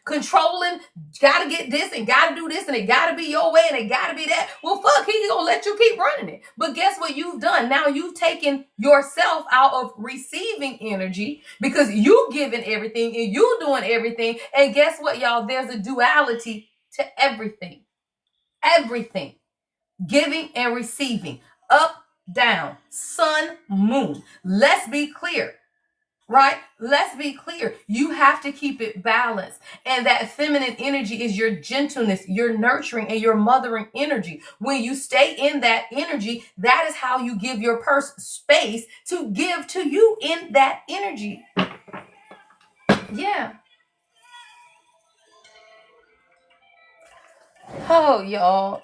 controlling, gotta get this and gotta do this and it gotta be your way and it gotta be that, well, fuck, he's gonna let you keep running it. But guess what you've done? Now you've taken yourself out of receiving energy because you giving everything and you doing everything. And guess what, y'all? There's a duality to everything. Everything. Giving and receiving. Up, down. Sun, moon. Let's be clear. Right? Let's be clear. You have to keep it balanced. And that feminine energy is your gentleness, your nurturing, and your mothering energy. When you stay in that energy, that is how you give your person space to give to you in that energy. Yeah. Oh, y'all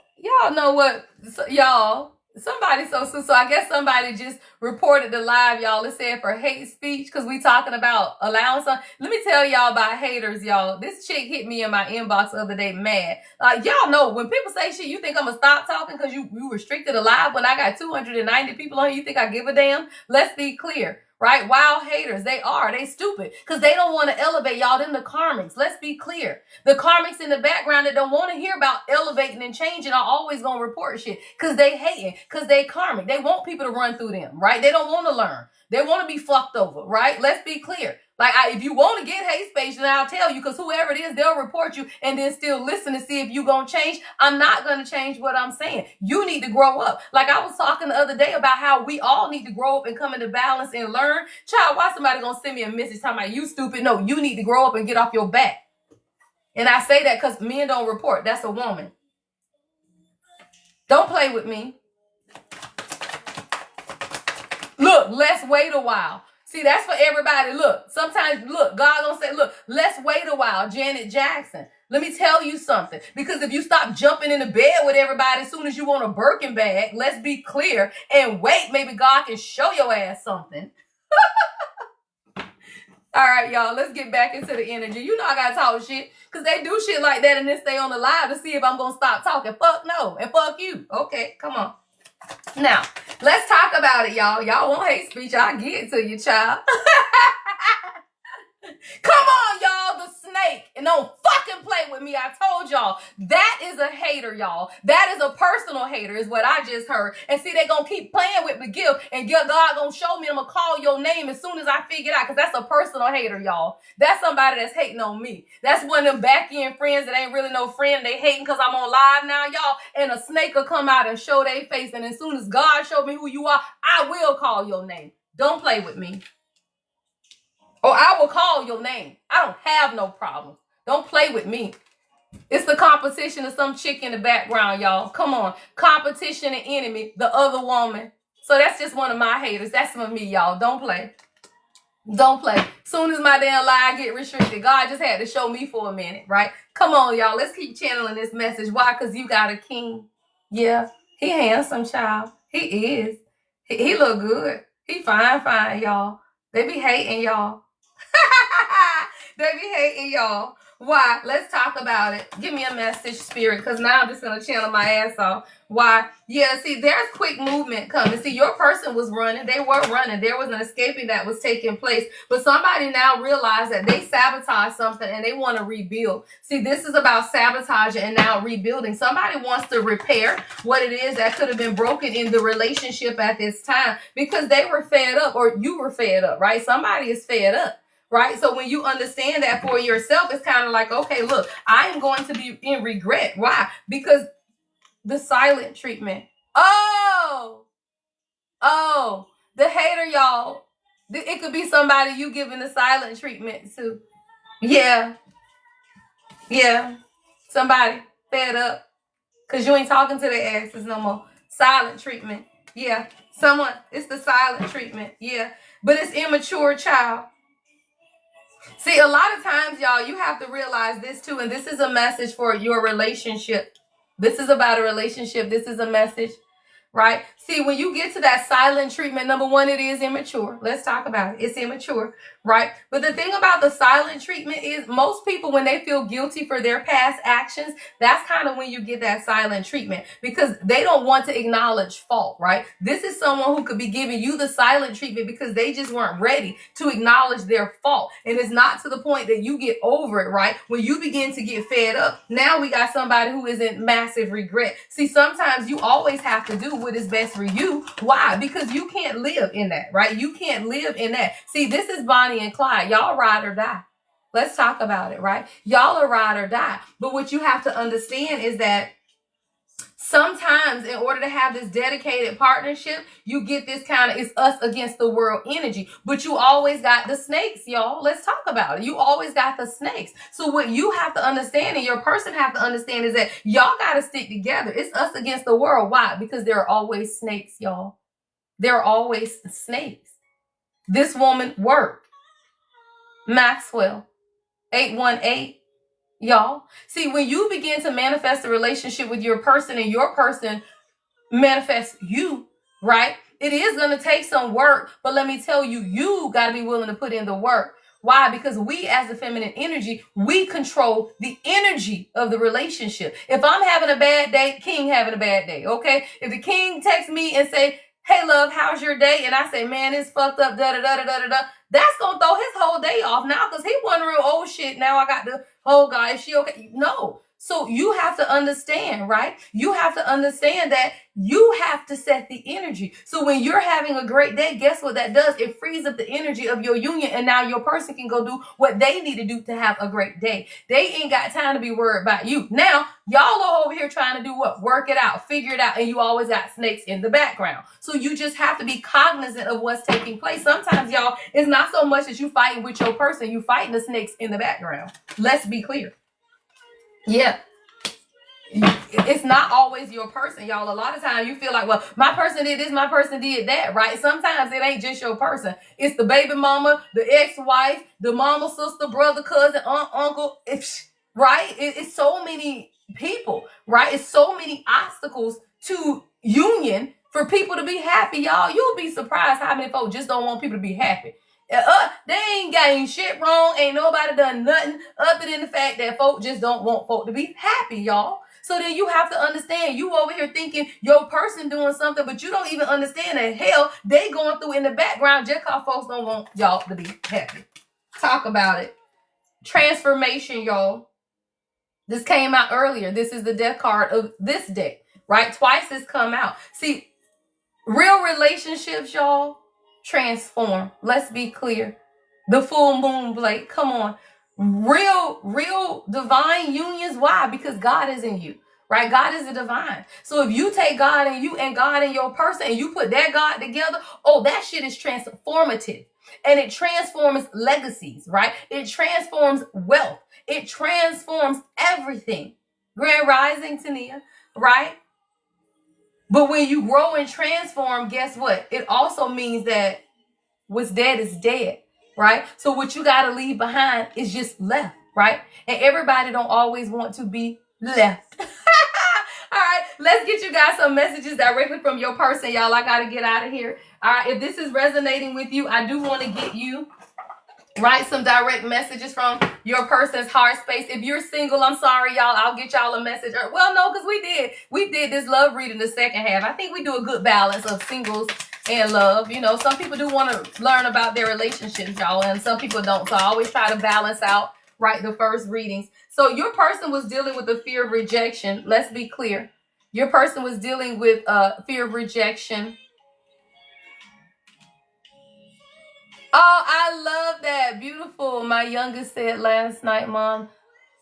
know what, y'all, somebody, so I guess somebody just reported the live, y'all. It said for hate speech, because we talking about allowing some. Let me tell y'all about haters, y'all. This chick hit me in my inbox the other day mad. Like, y'all know, when people say shit, you think I'm gonna stop talking because you restricted a live when I got 290 people on, you think I give a damn? Let's be clear. Right? Wild haters. They stupid because they don't want to elevate, y'all. Them the karmics. Let's be clear. The karmics in the background that don't want to hear about elevating and changing are always going to report shit because they hating, because they karmic. They want people to run through them, right? They don't want to learn. They want to be fucked over, right? Let's be clear. Like, if you want to get hate speech, then I'll tell you, because whoever it is, they'll report you and then still listen to see if you going to change. I'm not going to change what I'm saying. You need to grow up. Like I was talking the other day about how we all need to grow up and come into balance and learn. Child, why somebody going to send me a message talking about you stupid? No, you need to grow up and get off your back. And I say that because men don't report. That's a woman. Don't play with me. Look, let's wait a while. See, that's for everybody. Look, sometimes, look, God gonna say, look, let's wait a while, Janet Jackson. Let me tell you something. Because if you stop jumping in the bed with everybody as soon as you want a Birkin bag, let's be clear, and wait, maybe God can show your ass something. All right, y'all, let's get back into the energy. You know I gotta talk shit, because they do shit like that and then stay on the live to see if I'm gonna stop talking. Fuck no, and fuck you. Okay, come on. Now, let's talk about it, y'all. Y'all want hate speech, I'll get it to you, child. Come on, y'all, the snake. And don't fucking play play with me. I told y'all, that is a hater, y'all. That is a personal hater is what I just heard. And see, they going to keep playing with the gift, and God going to show me, I'm going to call your name as soon as I figure it out, because that's a personal hater, y'all. That's somebody that's hating on me. That's one of them back-end friends that ain't really no friend. They hating because I'm on live now, y'all, and a snake will come out and show their face, and as soon as God showed me who you are, I will call your name. Don't play with me. Or I will call your name. I don't have no problem. Don't play with me. It's the competition of some chick in the background, y'all. Come on. Competition and enemy, the other woman. So that's just one of my haters. That's for me, y'all. Don't play. Don't play. Soon as my damn lie get restricted, God just had to show me for a minute, right? Come on, y'all. Let's keep channeling this message. Why? Because you got a king. Yeah. He handsome, child. He is. He look good. He fine, y'all. They be hating, y'all. They be hating, y'all. Why? Let's talk about it. Give me a message, spirit, because now I'm just going to channel my ass off. Why? Yeah, see, there's quick movement coming. See, your person was running. They were running. There was an escaping that was taking place. But somebody now realized that they sabotaged something and they want to rebuild. See, this is about sabotaging and now rebuilding. Somebody wants to repair what it is that could have been broken in the relationship at this time because they were fed up, or you were fed up, right? Somebody is fed up. Right? So when you understand that for yourself, it's kind of like, okay, look, I am going to be in regret. Why? Because the silent treatment. Oh, the hater, y'all. It could be somebody you giving the silent treatment to. Yeah. Somebody fed up because you ain't talking to their asses no more. Silent treatment. Yeah. Someone, it's the silent treatment. Yeah. But it's immature, child. See, a lot of times, y'all, you have to realize this too, and this is a message for your relationship. This is about a relationship. This is a message, right? See, when you get to that silent treatment, number one, it is immature. Let's talk about it. It's immature, right? But the thing about the silent treatment is most people, when they feel guilty for their past actions, that's kind of when you get that silent treatment because they don't want to acknowledge fault, right? This is someone who could be giving you the silent treatment because they just weren't ready to acknowledge their fault. And it's not to the point that you get over it, right? When you begin to get fed up, now we got somebody who is in massive regret. See, sometimes you always have to do what is best for you. Why? Because you can't live in that, right? You can't live in that. See, this is Bonnie and Clyde. Y'all ride or die. Let's talk about it, right? Y'all are ride or die. But what you have to understand is that sometimes in order to have this dedicated partnership, you get this kind of, it's us against the world energy. But you always got the snakes, y'all. Let's talk about it. You always got the snakes. So what you have to understand and your person have to understand is that y'all got to stick together. It's us against the world. Why? Because there are always snakes, y'all. There are always snakes. This woman worked. Maxwell, 818. Y'all, see, when you begin to manifest a relationship with your person and your person manifests you, right? It is going to take some work, but let me tell you, you got to be willing to put in the work. Why? Because we as the feminine energy, we control the energy of the relationship. If I'm having a bad day, King having a bad day, okay? If the King texts me and say, hey, love, how's your day? And I say, man, it's fucked up, da-da-da-da-da-da. That's going to throw his whole day off now because he wondering, oh, shit, now I got the whole guy. Is she okay? No. So you have to understand, right? You have to understand that you have to set the energy. So when you're having a great day, guess what that does? It frees up the energy of your union. And now your person can go do what they need to do to have a great day. They ain't got time to be worried about you. Now, y'all are over here trying to do what? Work it out, figure it out. And you always got snakes in the background. So you just have to be cognizant of what's taking place. Sometimes, y'all, it's not so much that you fighting with your person. You fighting the snakes in the background. Let's be clear. Yeah. It's not always your person, y'all. A lot of times you feel like, well, my person did this, my person did that, right? Sometimes it ain't just your person. It's the baby mama, the ex-wife, the mama, sister, brother, cousin, aunt, uncle, right? It's so many people, right? It's so many obstacles to union for people to be happy, y'all. You'll be surprised how many folks just don't want people to be happy. They ain't shit wrong. Ain't nobody done nothing other than the fact that folk just don't want folk to be happy, y'all. So then you have to understand, you over here thinking your person doing something, but you don't even understand that hell they going through in the background just because folks don't want y'all to be happy. Talk about it. Transformation, y'all. This came out earlier. This is the death card of this deck, right? Twice it's come out. See, real relationships, y'all, transform. Let's be clear. The full moon, Blake, come on. Real divine unions. Why? Because God is in you, right? God is the divine. So if you take God in you and God in your person and you put that God together, oh, that shit is transformative. And it transforms legacies, right? It transforms wealth. It transforms everything. Grand Rising, Tania, right? But when you grow and transform, guess what? It also means that what's dead is dead, right? So what you got to leave behind is just left, right? And everybody don't always want to be left. All right, let's get you guys some messages directly from your person, y'all. I got to get out of here. All right, if this is resonating with you, I do want to get you write some direct messages from your person's heart space. If you're single, I'm sorry, y'all. I'll get y'all a message. Well, no, because we did this love reading the second half. I think we do a good balance of singles and love. You know, some people do want to learn about their relationships, y'all, and some people don't. So I always try to balance out, right, the first readings. So your person was dealing with the fear of rejection. Let's be clear. Your person was dealing with fear of rejection. Oh, I love that. Beautiful. My youngest said last night, Mom,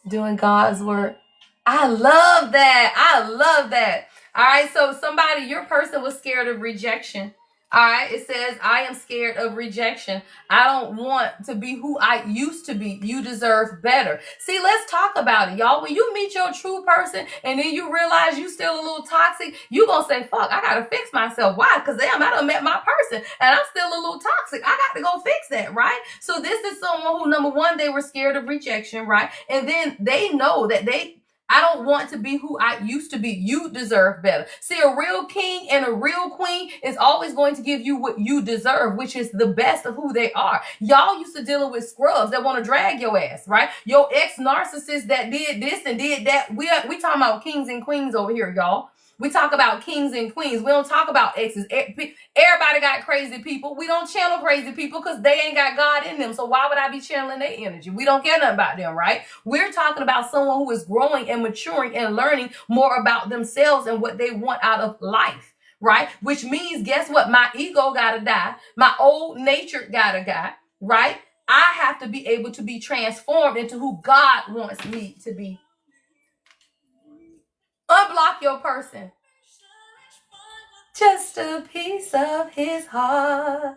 doing God's work. I love that. I love that. All right. So somebody, your person was scared of rejection. All right. It says, I am scared of rejection. I don't want to be who I used to be. You deserve better. See, let's talk about it, y'all. When you meet your true person and then you realize you still a little toxic, you going to say, fuck, I got to fix myself. Why? Because damn, I done met my person and I'm still a little toxic. I got to go fix that, right? So this is someone who, number one, they were scared of rejection, right? And then they know that I don't want to be who I used to be. You deserve better. See, a real king and a real queen is always going to give you what you deserve, which is the best of who they are. Y'all used to dealing with scrubs that want to drag your ass, right? Your ex-narcissist that did this and did that. We talking about kings and queens over here, y'all. We talk about kings and queens. We don't talk about exes. Everybody got crazy people. We don't channel crazy people because they ain't got God in them. So why would I be channeling their energy? We don't care nothing about them, right? We're talking about someone who is growing and maturing and learning more about themselves and what they want out of life, right? Which means, guess what? My ego got to die. My old nature got to die, right? I have to be able to be transformed into who God wants me to be. Unblock your person. Just a piece of his heart,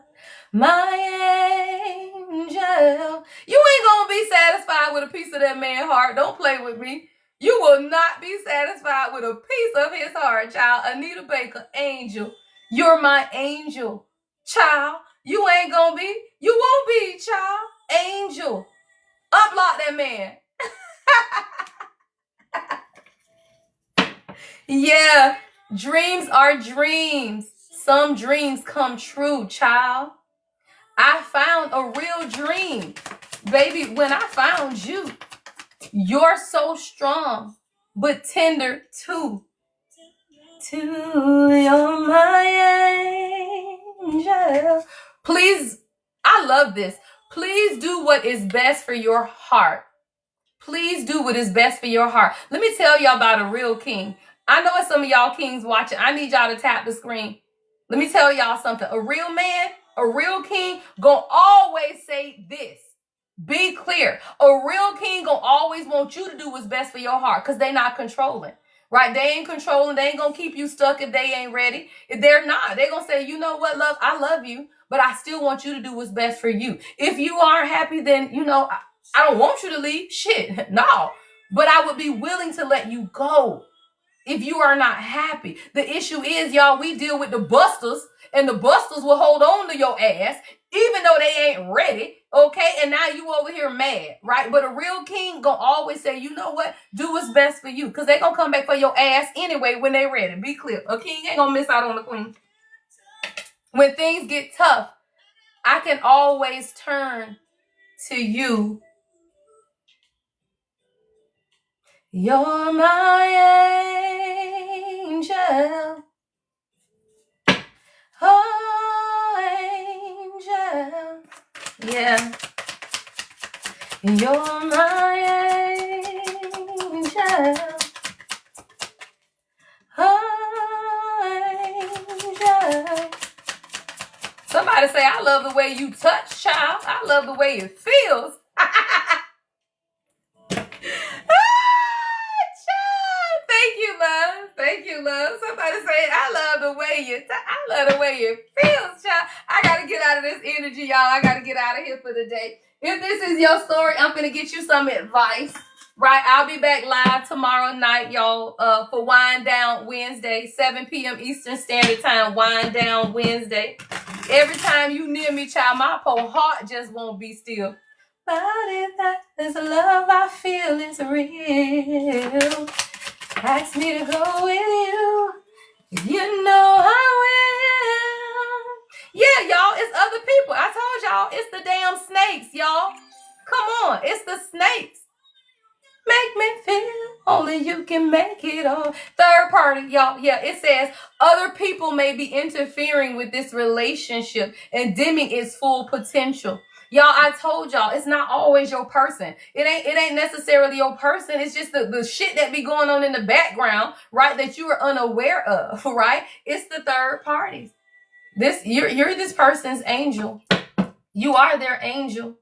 my angel. You ain't gonna be satisfied with a piece of that man's heart. Don't play with me. You will not be satisfied with a piece of his heart, child. Anita Baker, angel. You're my angel, child. You ain't gonna be. You won't be, child. Angel. Unblock that man. Yeah, dreams are dreams. Some dreams come true, child. I found a real dream. Baby, when I found you, you're so strong, but tender too. You're my angel. Please, I love this. Please do what is best for your heart. Please do what is best for your heart. Let me tell y'all about a real king. I know it's some of y'all kings watching. I need y'all to tap the screen. Let me tell y'all something. A real man, a real king, gonna always say this. Be clear. A real king gonna always want you to do what's best for your heart because they not controlling. Right? They ain't controlling. They ain't gonna keep you stuck if they ain't ready. If they're not, they're gonna say, you know what, love, I love you, but I still want you to do what's best for you. If you aren't happy, then, you know, I don't want you to leave. Shit, no. But I would be willing to let you go if you are not happy. The issue is, y'all, we deal with the busters, and the busters will hold on to your ass, even though they ain't ready, okay? And now you over here mad, right? But a real king gonna always say, you know what? Do what's best for you, because they gonna come back for your ass anyway when they ready. Be clear. A king ain't gonna miss out on the queen. When things get tough, I can always turn to you. You're my angel. Oh, angel. Yeah. You're my angel. angel. Somebody say, I love the way you touch, child. I love the way it feels. Thank you, love. Thank you, love. Somebody say, I love the way you I love the way it feels, child. I got to get out of this energy, y'all. I got to get out of here for the day. If this is your story, I'm going to get you some advice, right? I'll be back live tomorrow night, y'all, for Wind Down Wednesday, 7 p.m. Eastern Standard Time, Wind Down Wednesday. Every time you near me, child, my poor heart just won't be still. But if that is the love I feel is real, ask me to go with you. If you know I will. Yeah, y'all, it's other people. I told y'all, it's the damn snakes, y'all. Come on, it's the snakes. Make me feel only you can make it all. Third party, y'all. Yeah, it says other people may be interfering with this relationship and dimming its full potential. Y'all, I told y'all, it's not always your person. It ain't necessarily your person. It's just the shit that be going on in the background, right, that you are unaware of, right? It's the third parties. You're this person's angel. You are their angel.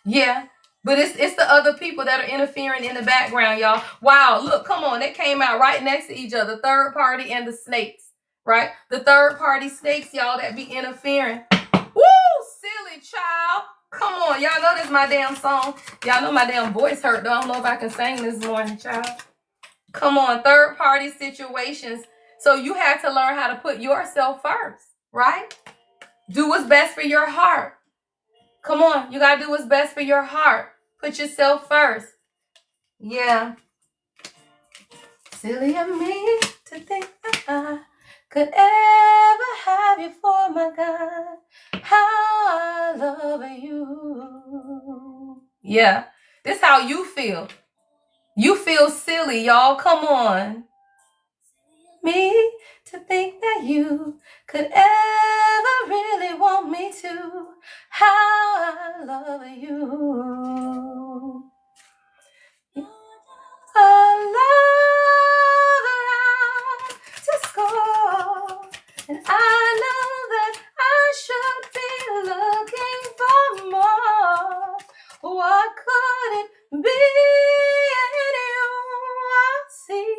Yeah. But it's the other people that are interfering in the background, y'all. Wow, look, come on. They came out right next to each other. Third party and the snakes, right? The third party snakes, y'all, that be interfering. Woo, silly child. Come on, y'all know this is my damn song. Y'all know my damn voice hurt, though. I don't know if I can sing this morning, child. Come on, third party situations. So you have to learn how to put yourself first, right? Do what's best for your heart. Come on, you got to do what's best for your heart. Put yourself first. Yeah. Silly of me to think that I could ever have you for my God. How I love you. Yeah. This how you feel. You feel silly, y'all. Come on. Me to think that you could ever really want me to. How I love you. A love around to score. And I know that I should be looking for more. What could it be in you I see?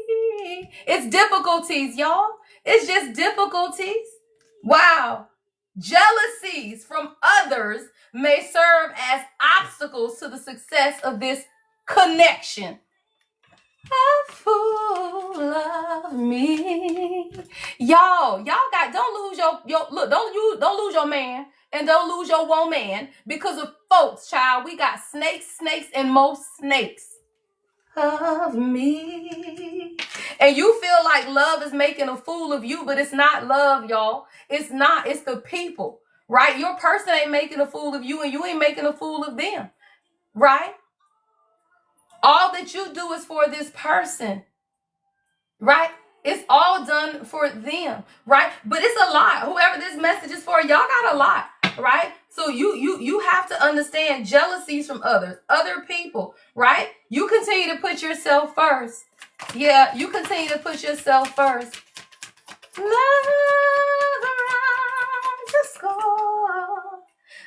It's difficulties, y'all. It's just difficulties. Wow. Jealousies from others may serve as obstacles to the success of this connection. A fool of me. Y'all got, don't lose your look, don't lose your man and don't lose your woman because of folks, child. We got snakes, and more snakes of me. And you feel like love is making a fool of you, but it's not love, y'all. It's not, it's the people, right? Your person ain't making a fool of you and you ain't making a fool of them, right? All that you do is for this person, right? It's all done for them, right? But it's a lot. Whoever this message is for, y'all got a lot, right? So you have to understand jealousies from others, other people, right? You continue to put yourself first. Yeah, you continue to put yourself first. Love around to score.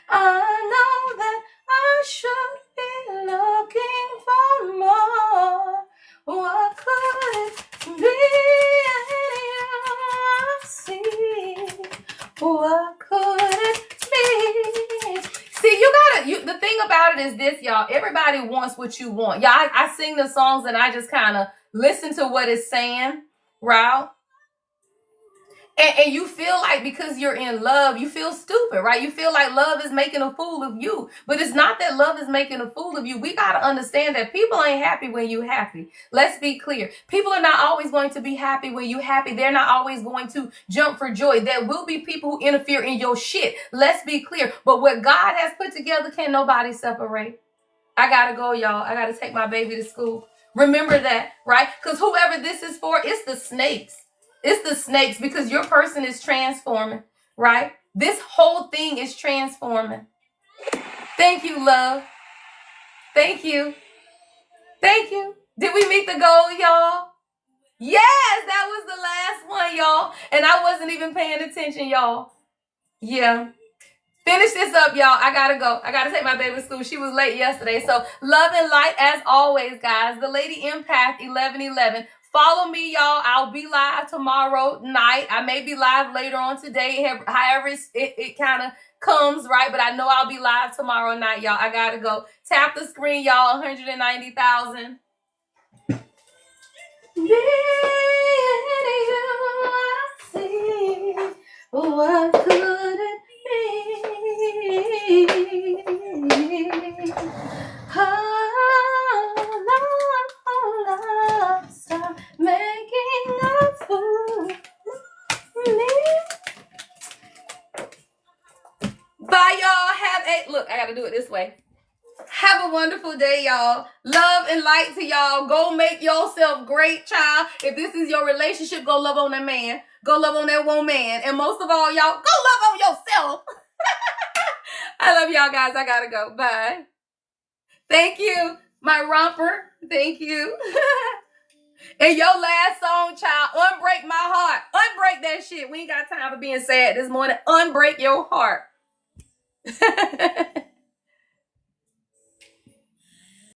I know that I should be looking for more. What could it be I see? What could it be? See, the thing about it is this, y'all. Everybody wants what you want. Y'all, I sing the songs and I just kind of listen to what it's saying, right? And you feel like because you're in love, you feel stupid, right? You feel like love is making a fool of you. But it's not that love is making a fool of you. We got to understand that people ain't happy when you're happy. Let's be clear. People are not always going to be happy when you're happy. They're not always going to jump for joy. There will be people who interfere in your shit. Let's be clear. But what God has put together, can nobody separate. I got to go, y'all. I got to take my baby to school. Remember that, right? Because whoever this is for, it's the snakes. It's the snakes because your person is transforming, right? This whole thing is transforming. Thank you, love. Thank you. Thank you. Did we meet the goal, y'all? Yes, that was the last one, y'all. And I wasn't even paying attention, y'all. Yeah. Finish this up, y'all. I gotta go. I gotta take my baby to school. She was late yesterday. So love and light as always, guys. The Lady Empath 1111. Follow me, y'all. I'll be live tomorrow night. I may be live later on today. However, it kind of comes, right? But I know I'll be live tomorrow night, y'all. I gotta go. Tap the screen, y'all. 190,000. What could it be? Oh, love, stop making a fool of me. Bye, y'all. Look, I gotta do it this way. Have a wonderful day, y'all. Love and light to y'all. Go make yourself great, child. If this is your relationship, go love on that man. Go love on that woman. And most of all, y'all, go love on yourself. I love y'all, guys. I gotta go. Bye. Thank you, my romper. Thank you. And your last song, child, Unbreak My Heart. Unbreak that shit. We ain't got time for being sad this morning. Unbreak your heart.